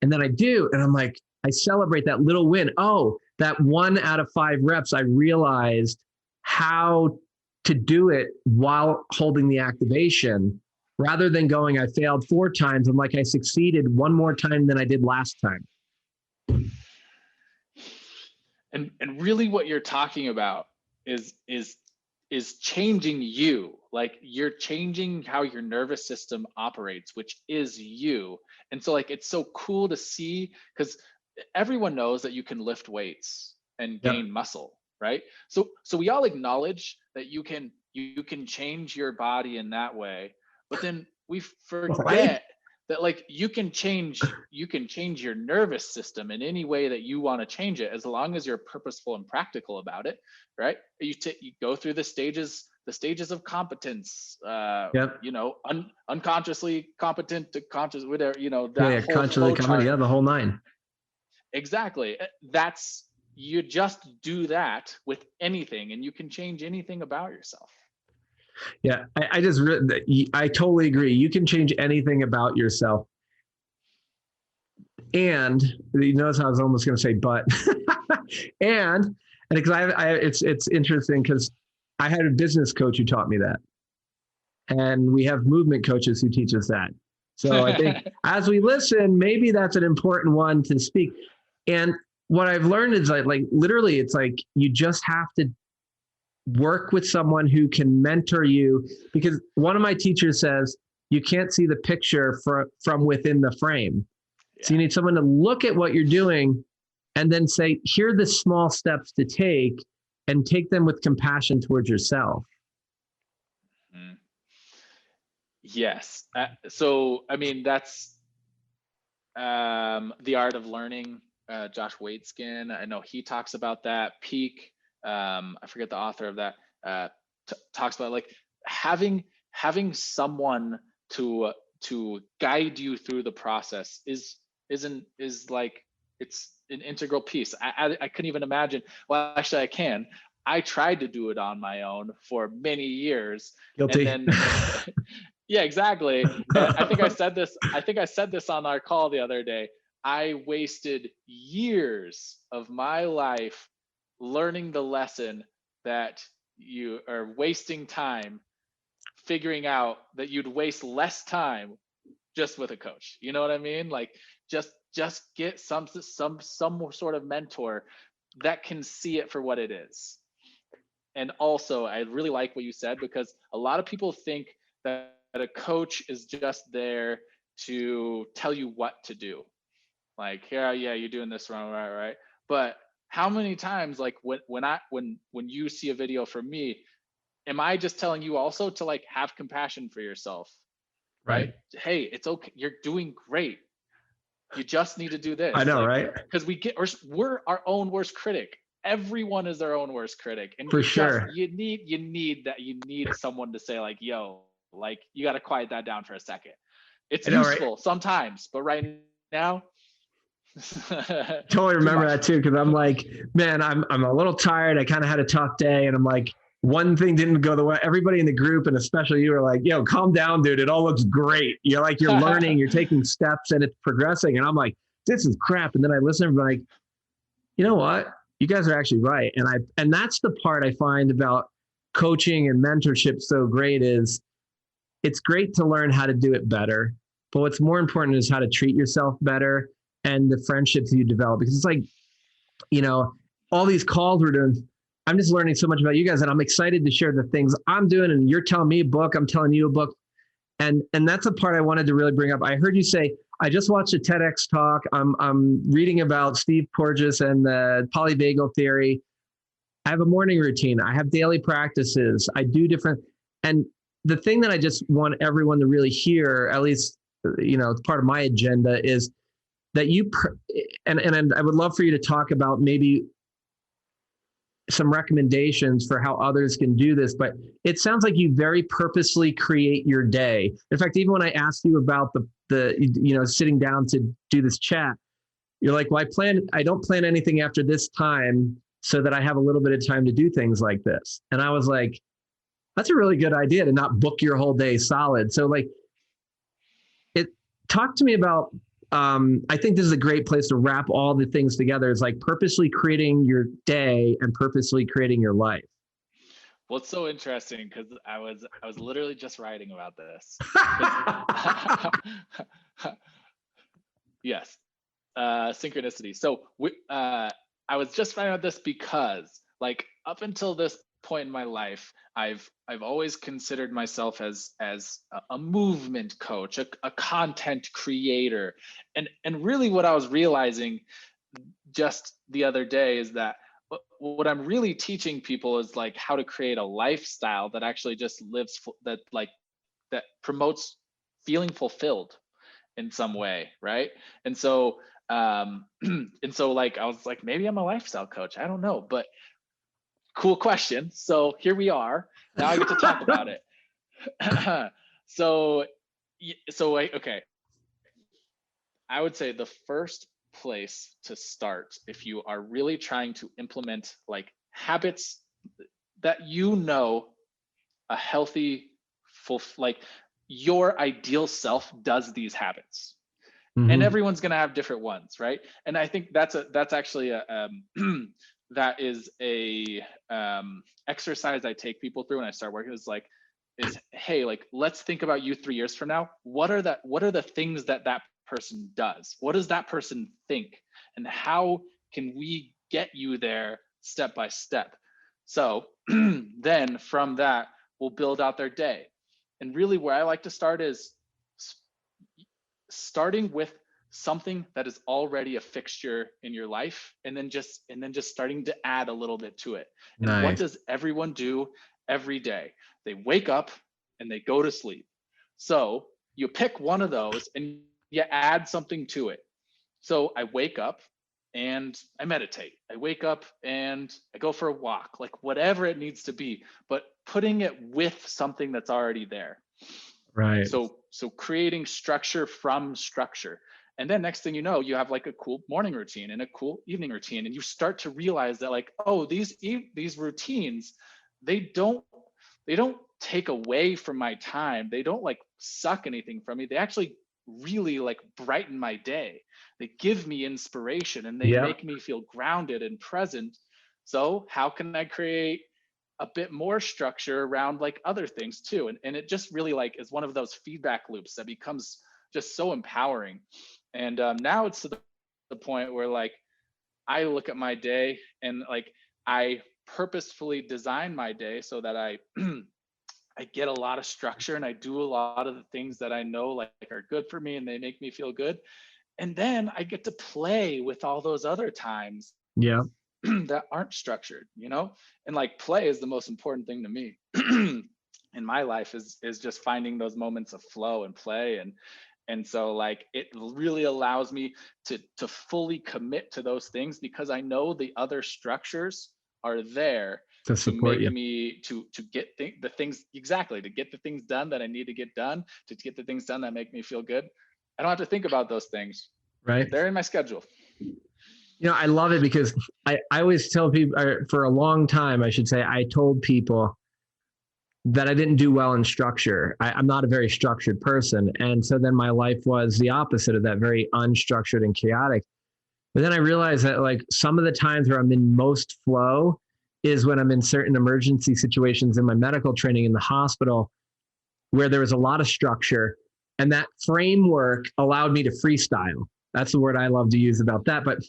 Speaker 2: and then I do. And I'm like, I celebrate that little win. Oh, that 1 out of 5 reps, I realized how to do it while holding the activation rather than going, I failed 4 times. I'm like, I succeeded 1 more time than I did last time.
Speaker 3: And really what you're talking about is changing you. Like, you're changing how your nervous system operates, which is you. And so like, it's so cool to see, because everyone knows that you can lift weights and gain muscle, right? So we all acknowledge that you can change your body in that way, but then we forget that like you can change your nervous system in any way that you want to change it, as long as you're purposeful and practical about it, right? You go through the stages of competence, unconsciously competent to conscious, whatever, that whole
Speaker 2: consciously competent, the whole 9.
Speaker 3: Exactly. You just do that with anything, and you can change anything about yourself.
Speaker 2: Yeah, I totally agree. You can change anything about yourself. And you notice how I was almost going to say, but, and because it's interesting because I had a business coach who taught me that. And we have movement coaches who teach us that. So I think as we listen, maybe that's an important one to speak. And what I've learned is like literally, it's like you just have to work with someone who can mentor you, because one of my teachers says you can't see the picture from within the frame. Yeah. So you need someone to look at what you're doing and then say, here are the small steps to take, and take them with compassion towards yourself.
Speaker 3: Mm. Yes. So, I mean, that's The Art of Learning, Josh Waitzkin. I know he talks about that. Peak, I forget the author of that, talks about like having someone to guide you through the process is like, it's an integral piece. I couldn't even imagine. Well, actually I can. I tried to do it on my own for many years.
Speaker 2: Guilty.
Speaker 3: And then yeah, exactly. I think I said this on our call the other day. I wasted years of my life learning the lesson that you are wasting time, figuring out that you'd waste less time just with a coach. You know what I mean? Like, just get some sort of mentor that can see it for what it is. And also, I really like what you said, because a lot of people think that a coach is just there to tell you what to do. Like, yeah, you're doing this wrong, right? But how many times, like when you see a video from me, am I just telling you also to like have compassion for yourself, right? Hey, it's okay. You're doing great. You just need to do this.
Speaker 2: I know, right?
Speaker 3: Because we're our own worst critic. Everyone is their own worst critic, and
Speaker 2: for sure,
Speaker 3: you need someone to say like, yo, like, you got to quiet that down for a second. It's useful sometimes, but right now,
Speaker 2: Totally remember
Speaker 3: much.
Speaker 2: that too, because I'm like, man, I'm a little tired. I kind of had a tough day, and I'm like, one thing didn't go the way. Everybody in the group, and especially you, were like, yo, calm down, dude. It all looks great. You're like, you're learning, you're taking steps, and it's progressing. And I'm like, this is crap. And then I listen and I'm like, you know what? You guys are actually right. And that's the part I find about coaching and mentorship so great is it's great to learn how to do it better. But what's more important is how to treat yourself better and the friendships you develop. Because it's like, you know, all these calls we're doing, I'm just learning so much about you guys, and I'm excited to share the things I'm doing. And you're telling me a book, I'm telling you a book. And that's a part I wanted to really bring up. I heard you say, I just watched a TEDx talk. I'm reading about Steve Porges and the polyvagal theory. I have a morning routine. I have daily practices. I do different. And the thing that I just want everyone to really hear, at least, you know, it's part of my agenda, is that and I would love for you to talk about maybe some recommendations for how others can do this, but it sounds like you very purposely create your day. In fact, even when I asked you about the you know, sitting down to do this chat, you're like, well, I don't plan anything after this time so that I have a little bit of time to do things like this. And I was like, that's a really good idea to not book your whole day solid. So like, talk to me about, I think this is a great place to wrap all the things together. It's like purposely creating your day and purposely creating your life.
Speaker 3: Well, it's so interesting because I was literally just writing about this. Yes, synchronicity. So I was just writing about this because, like, up until this point in my life, I've always considered myself as a movement coach, a content creator, and really what I was realizing just the other day is that what I'm really teaching people is like how to create a lifestyle that actually just lives that promotes feeling fulfilled in some way, right? And so and so like I was like, maybe I'm a lifestyle coach, I don't know, but cool question. So here we are. Now I get to talk about it. so okay, I would say the first place to start, if you are really trying to implement like habits that, you know, a healthy like your ideal self does these habits, and everyone's going to have different ones, right? And I think that's actually a that is a exercise I take people through when I start working, is hey, like, let's think about you 3 years from now. What are the things that person does? What does that person think? And how can we get you there step by step? So then from that, we'll build out their day. And really where I like to start is starting with something that is already a fixture in your life, and then just starting to add a little bit to it. And nice. What does everyone do every day? They wake up and they go to sleep. So you pick one of those and you add something to it. So I wake up and I meditate. I wake up and I go for a walk, like whatever it needs to be, but putting it with something that's already there.
Speaker 2: Right.
Speaker 3: So creating structure from structure. And then next thing you know, you have like a cool morning routine and a cool evening routine. And you start to realize that, like, oh, these routines, they don't take away from my time. They don't like suck anything from me. They actually really like brighten my day. They give me inspiration and they make me feel grounded and present. So how can I create a bit more structure around like other things too? And it just really like is one of those feedback loops that becomes just so empowering. And now it's to the point where like I look at my day and like I purposefully design my day so that I I get a lot of structure and I do a lot of the things that I know like are good for me and they make me feel good. And then I get to play with all those other times that aren't structured, you know? And like play is the most important thing to me in my life, is just finding those moments of flow and play. And so like it really allows me to fully commit to those things, because I know the other structures are there
Speaker 2: to support
Speaker 3: make
Speaker 2: you.
Speaker 3: me to get the things, exactly, to get the things done that I need to get done, to get the things done that make me feel good. I don't have to think about those things.
Speaker 2: Right.
Speaker 3: They're in my schedule.
Speaker 2: I love it because I always tell people, or for a long time, I should say, I told people that I didn't do well in structure. I'm not a very structured person. And so then my life was the opposite of that, very unstructured and chaotic. But then I realized that like some of the times where I'm in most flow is when I'm in certain emergency situations in my medical training in the hospital, where there was a lot of structure, and that framework allowed me to freestyle. That's the word I love to use about that. But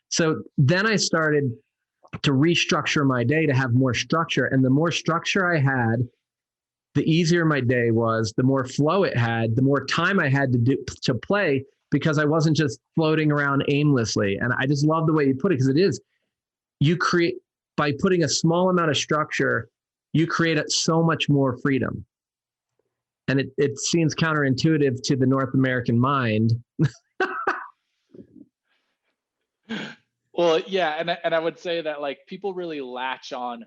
Speaker 2: so then I started to restructure my day to have more structure. And the more structure I had, the easier my day was, the more flow it had, the more time I had to play, because I wasn't just floating around aimlessly. And I just love the way you put it, because it is, you create, by putting a small amount of structure, you create so much more freedom. And it seems counterintuitive to the North American mind.
Speaker 3: Well, yeah, and I would say that like people really latch on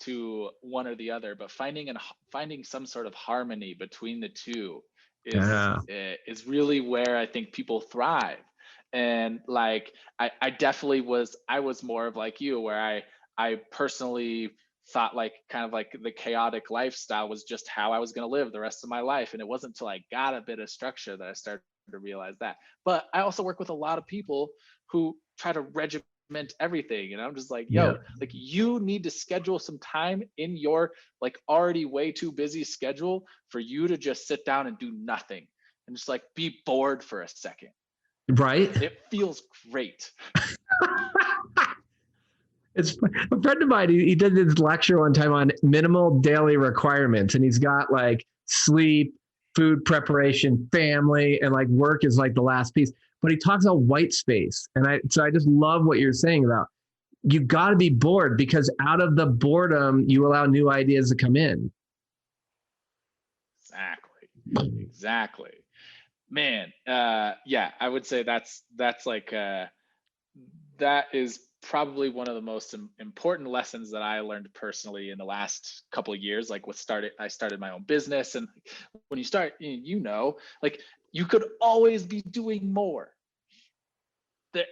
Speaker 3: to one or the other, but finding some sort of harmony between the two is really where I think people thrive. And like I definitely I was more of like you, where I personally thought like kind of like the chaotic lifestyle was just how I was going to live the rest of my life. And it wasn't until I got a bit of structure that I started to realize that. But I also work with a lot of people who try to regiment everything, and I'm just like, yo, like you need to schedule some time in your like already way too busy schedule for you to just sit down and do nothing and just like be bored for a second.
Speaker 2: Right?
Speaker 3: It feels great.
Speaker 2: It's a friend of mine. He did this lecture one time on minimal daily requirements, and he's got like sleep, food preparation, family, and like work is like the last piece. But he talks about white space, and I just love what you're saying about, you got to be bored, because out of the boredom you allow new ideas to come in.
Speaker 3: Exactly, man. Yeah, I would say that's like that is probably one of the most important lessons that I learned personally in the last couple of years. Like I started my own business, and when you start, like you could always be doing more.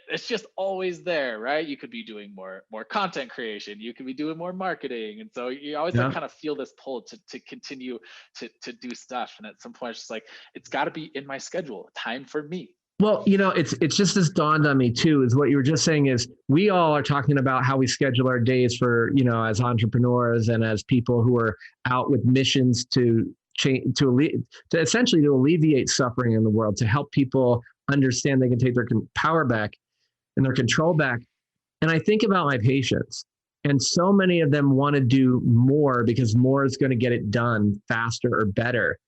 Speaker 3: It's just always there, right? You could be doing more content creation, you could be doing more marketing, and so you always like kind of feel this pull to continue to do stuff. And at some point it's just like, it's got to be in my schedule, time for me.
Speaker 2: Well, it's just this dawned on me too, is what you were just saying is, we all are talking about how we schedule our days for, as entrepreneurs and as people who are out with missions to change, to essentially to alleviate suffering in the world, to help people understand they can take their power back and their control back. And I think about my patients, and so many of them want to do more because more is going to get it done faster or better.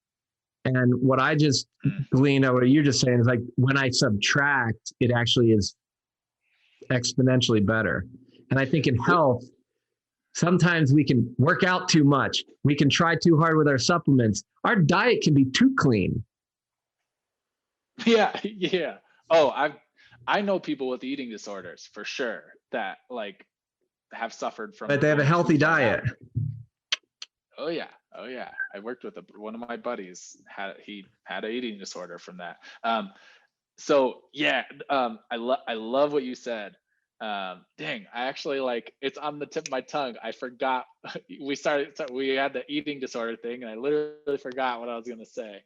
Speaker 2: And what I just gleaned out what you're just saying is like, when I subtract, it actually is exponentially better. And I think in health, sometimes we can work out too much. We can try too hard with our supplements. Our diet can be too clean.
Speaker 3: Yeah. Oh, I know people with eating disorders for sure that like have suffered from,
Speaker 2: but they have a healthy diet.
Speaker 3: Oh yeah. I worked with one of my buddies. He had an eating disorder from that. So yeah, I love what you said. Dang, I actually like, it's on the tip of my tongue. I forgot we had the eating disorder thing, and I literally forgot what I was gonna say.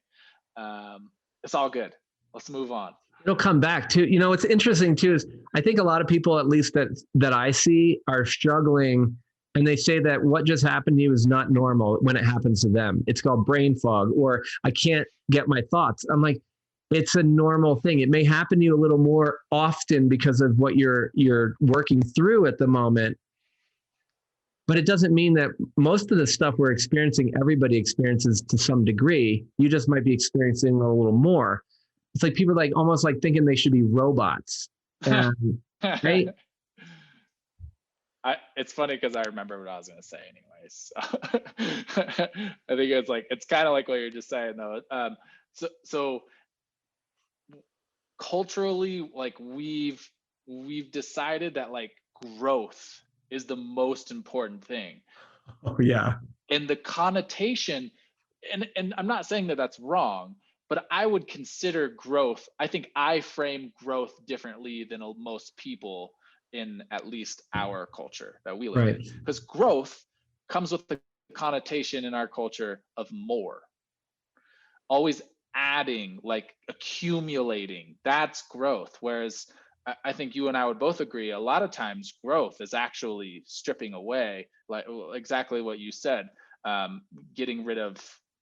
Speaker 3: It's all good. Let's move on.
Speaker 2: It'll come back too. What's interesting too is, I think a lot of people, at least that I see, are struggling, and they say that what just happened to you is not normal when it happens to them. It's called brain fog, or I can't get my thoughts. I'm like, it's a normal thing. It may happen to you a little more often because of what you're working through at the moment. But it doesn't mean that most of the stuff we're experiencing, everybody experiences to some degree. You just might be experiencing a little more. It's like people like almost like thinking they should be robots. And, right?
Speaker 3: It's funny because I remember what I was going to say anyways. So I think it's kind of like what you're just saying though. So culturally, like we've decided that like growth is the most important thing.
Speaker 2: Oh yeah.
Speaker 3: And the connotation, and I'm not saying that that's wrong, but I would consider growth. I think I frame growth differently than most people in at least our culture that we live
Speaker 2: Right.
Speaker 3: in, because growth comes with the connotation in our culture of more, always adding, like accumulating. That's growth. Whereas I think you and I would both agree a lot of times growth is actually stripping away, like exactly what you said, getting rid of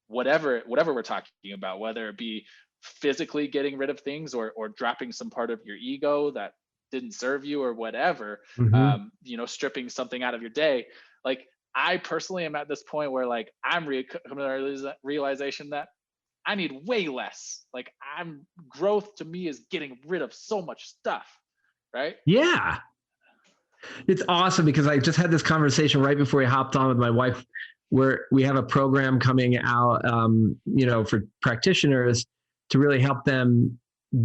Speaker 3: whatever we're talking about, whether it be physically getting rid of things, or dropping some part of your ego that didn't serve you, or whatever.
Speaker 2: Mm-hmm.
Speaker 3: Stripping something out of your day. Like, I personally am at this point where, like, I'm coming to the realization that I need way less. Like, growth to me is getting rid of so much stuff, right?
Speaker 2: Yeah. It's awesome because I just had this conversation right before we hopped on with my wife, where we have a program coming out, for practitioners to really help them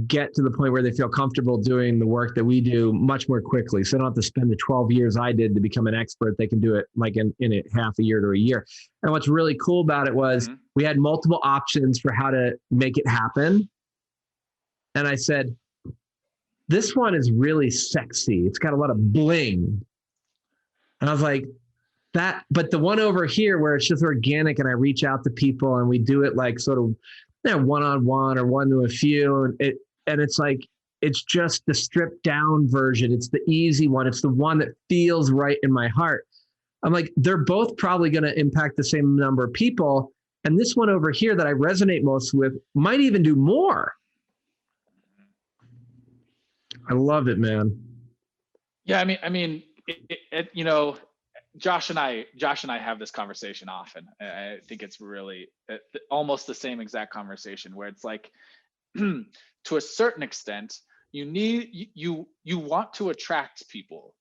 Speaker 2: get to the point where they feel comfortable doing the work that we do much more quickly. So they don't have to spend the 12 years I did to become an expert. They can do it like in a half a year to a year. And what's really cool about it was we had multiple options for how to make it happen. And I said, this one is really sexy. It's got a lot of bling. And I was like, that, but the one over here where it's just organic and I reach out to people and we do it like sort of one-on-one or one to a few. And it's like, it's just the stripped down version. It's the easy one. It's the one that feels right in my heart. I'm like, they're both probably going to impact the same number of people. And this one over here that I resonate most with might even do more. I love it, man.
Speaker 3: Yeah, I mean, Josh and I have this conversation often. I think it's really almost the same exact conversation where it's like, to a certain extent, you want to attract people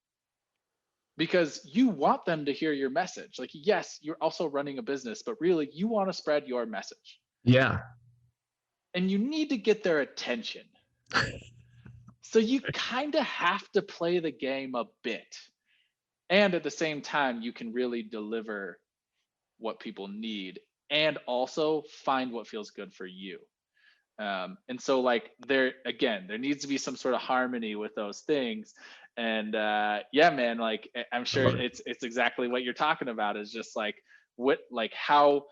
Speaker 3: because you want them to hear your message. Like, yes, you're also running a business, but really you want to spread your message.
Speaker 2: Yeah.
Speaker 3: And you need to get their attention. So you kind of have to play the game a bit. And at the same time, you can really deliver what people need and also find what feels good for you. And so, like, there needs to be some sort of harmony with those things. And yeah, man, like, I'm sure it's exactly what you're talking about, is just like, how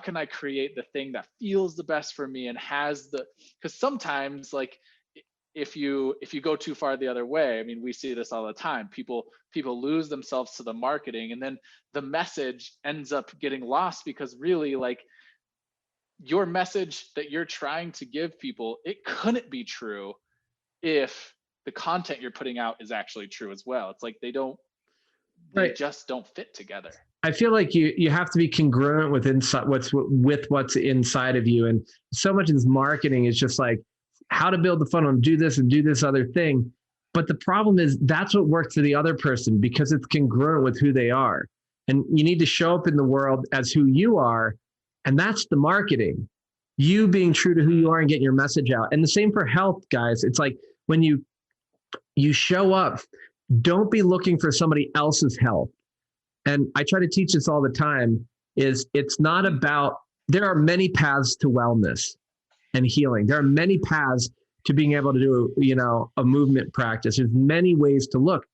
Speaker 3: can I create the thing that feels the best for me and because sometimes, like, if you go too far the other way, I mean, we see this all the time. People lose themselves to the marketing, and then the message ends up getting lost, because really, like, your message that you're trying to give people, it couldn't be true if the content you're putting out is actually true as well. It's like they just don't fit together.
Speaker 2: I feel like you have to be congruent with what's inside of you. And so much of this marketing is just like how to build the funnel and do this other thing. But the problem is that's what works for the other person because it's congruent with who they are. And you need to show up in the world as who you are. And that's the marketing, you being true to who you are and getting your message out. And the same for health, guys. It's like when you show up, don't be looking for somebody else's health. And I try to teach this all the time, it's not about, there are many paths to wellness and healing. There are many paths to being able to do, a movement practice. There's many ways to look.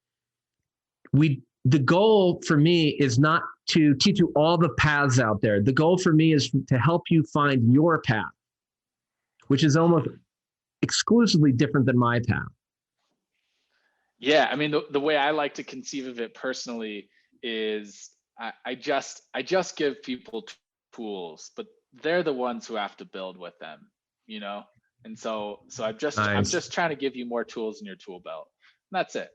Speaker 2: The goal for me is not to teach you all the paths out there. The goal for me is to help you find your path, which is almost exclusively different than my path.
Speaker 3: Yeah, I mean, the way I like to conceive of it personally is I just give people tools, but they're the ones who have to build with them, And so I'm just trying to give you more tools in your tool belt. And that's it.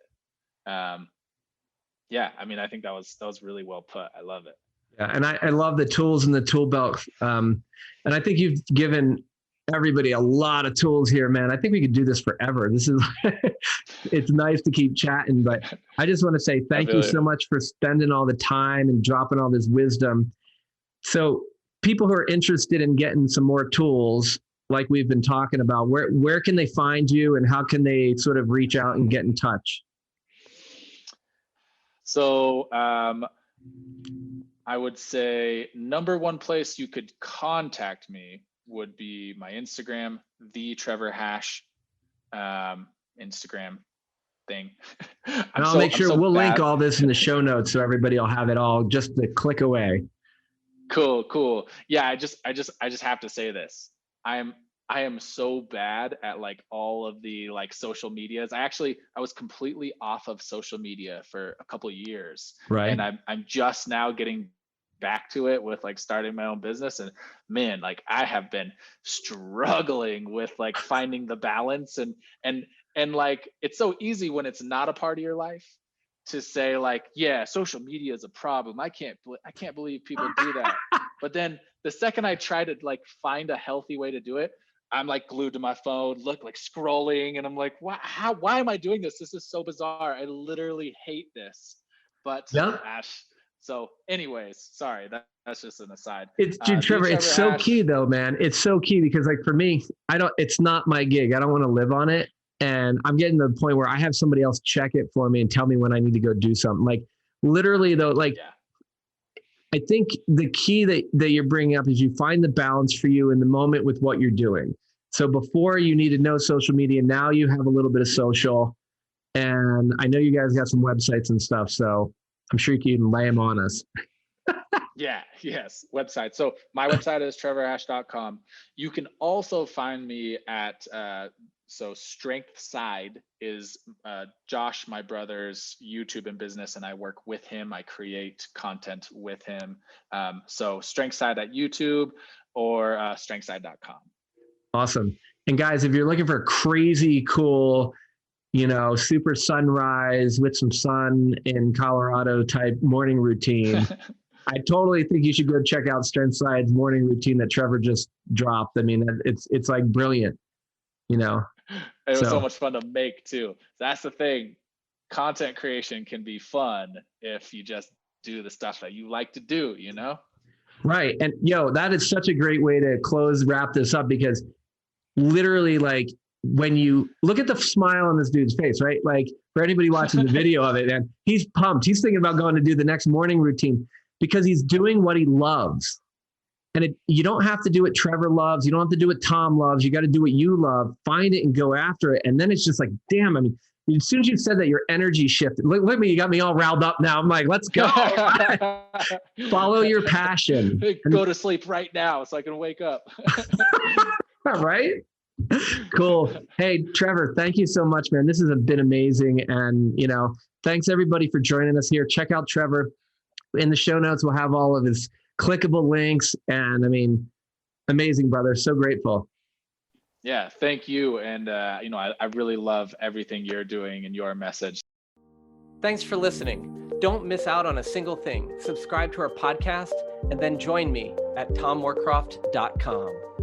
Speaker 3: Yeah, I mean, I think that was really well put. I love it.
Speaker 2: Yeah, and I love the tools in the tool belt. And I think you've given everybody a lot of tools here, man. I think we could do this forever. This is, it's nice to keep chatting, but I just want to say thank you so much for spending all the time and dropping all this wisdom. So people who are interested in getting some more tools, like we've been talking about, where can they find you and how can they sort of reach out and get in touch?
Speaker 3: So I would say number one place you could contact me would be my Instagram, the Trevor Hash, Instagram thing.
Speaker 2: And I'll make sure we'll link all this in the show notes so everybody will have it all just a click away.
Speaker 3: Cool. Yeah, I just have to say this. I am so bad at like all of the like social medias. I was completely off of social media for a couple of years.
Speaker 2: Right.
Speaker 3: And I'm just now getting back to it with like starting my own business. And man, like I have been struggling with like finding the balance and like it's so easy when it's not a part of your life to say like, yeah, social media is a problem. I can't believe people do that. But then the second I try to like find a healthy way to do it, I'm like glued to my phone, like scrolling, and I'm like, why am I doing this? This is so bizarre. I literally hate this. But Ash. So anyways, sorry, that's just an aside.
Speaker 2: Trevor, it's so key though, man. It's so key because like for me, it's not my gig. I don't want to live on it. And I'm getting to the point where I have somebody else check it for me and tell me when I need to go do something. Like literally though, like I think the key that you're bringing up is you find the balance for you in the moment with what you're doing. So before you needed no social media, now you have a little bit of social. And I know you guys got some websites and stuff, so I'm sure you can lay them on us.
Speaker 3: Yes, website. So my website is trevorhash.com. You can also find me at so Strength Side is Josh, my brother's YouTube and business, and I work with him. I create content with him. So Strength Side at YouTube or strengthside.com.
Speaker 2: Awesome. And guys, if you're looking for a crazy cool, super sunrise with some sun in Colorado type morning routine, I totally think you should go check out Strength Side's morning routine that Trevor just dropped. I mean, it's like brilliant,
Speaker 3: It was so much fun to make too. That's the thing. Content creation can be fun if you just do the stuff that you like to do,
Speaker 2: Right. And that is such a great way to wrap this up, because literally like when you look at the smile on this dude's face, right? Like for anybody watching the video of it, and he's pumped. He's thinking about going to do the next morning routine because he's doing what he loves. And you don't have to do what Trevor loves. You don't have to do what Tom loves. You got to do what you love, find it and go after it. And then it's just like, damn, I mean, as soon as you said that, your energy shifted. Look at me, you got me all riled up now. I'm like, let's go. Follow your passion.
Speaker 3: Go to sleep right now so I can wake up.
Speaker 2: Right? Cool. Hey, Trevor, thank you so much, man. This has been amazing. And, thanks everybody for joining us here. Check out Trevor. In the show notes, we'll have all of his clickable links. And I mean, amazing, brother. So grateful.
Speaker 3: Yeah, thank you. And, I really love everything you're doing and your message.
Speaker 1: Thanks for listening. Don't miss out on a single thing. Subscribe to our podcast and then join me at tommoorcroft.com.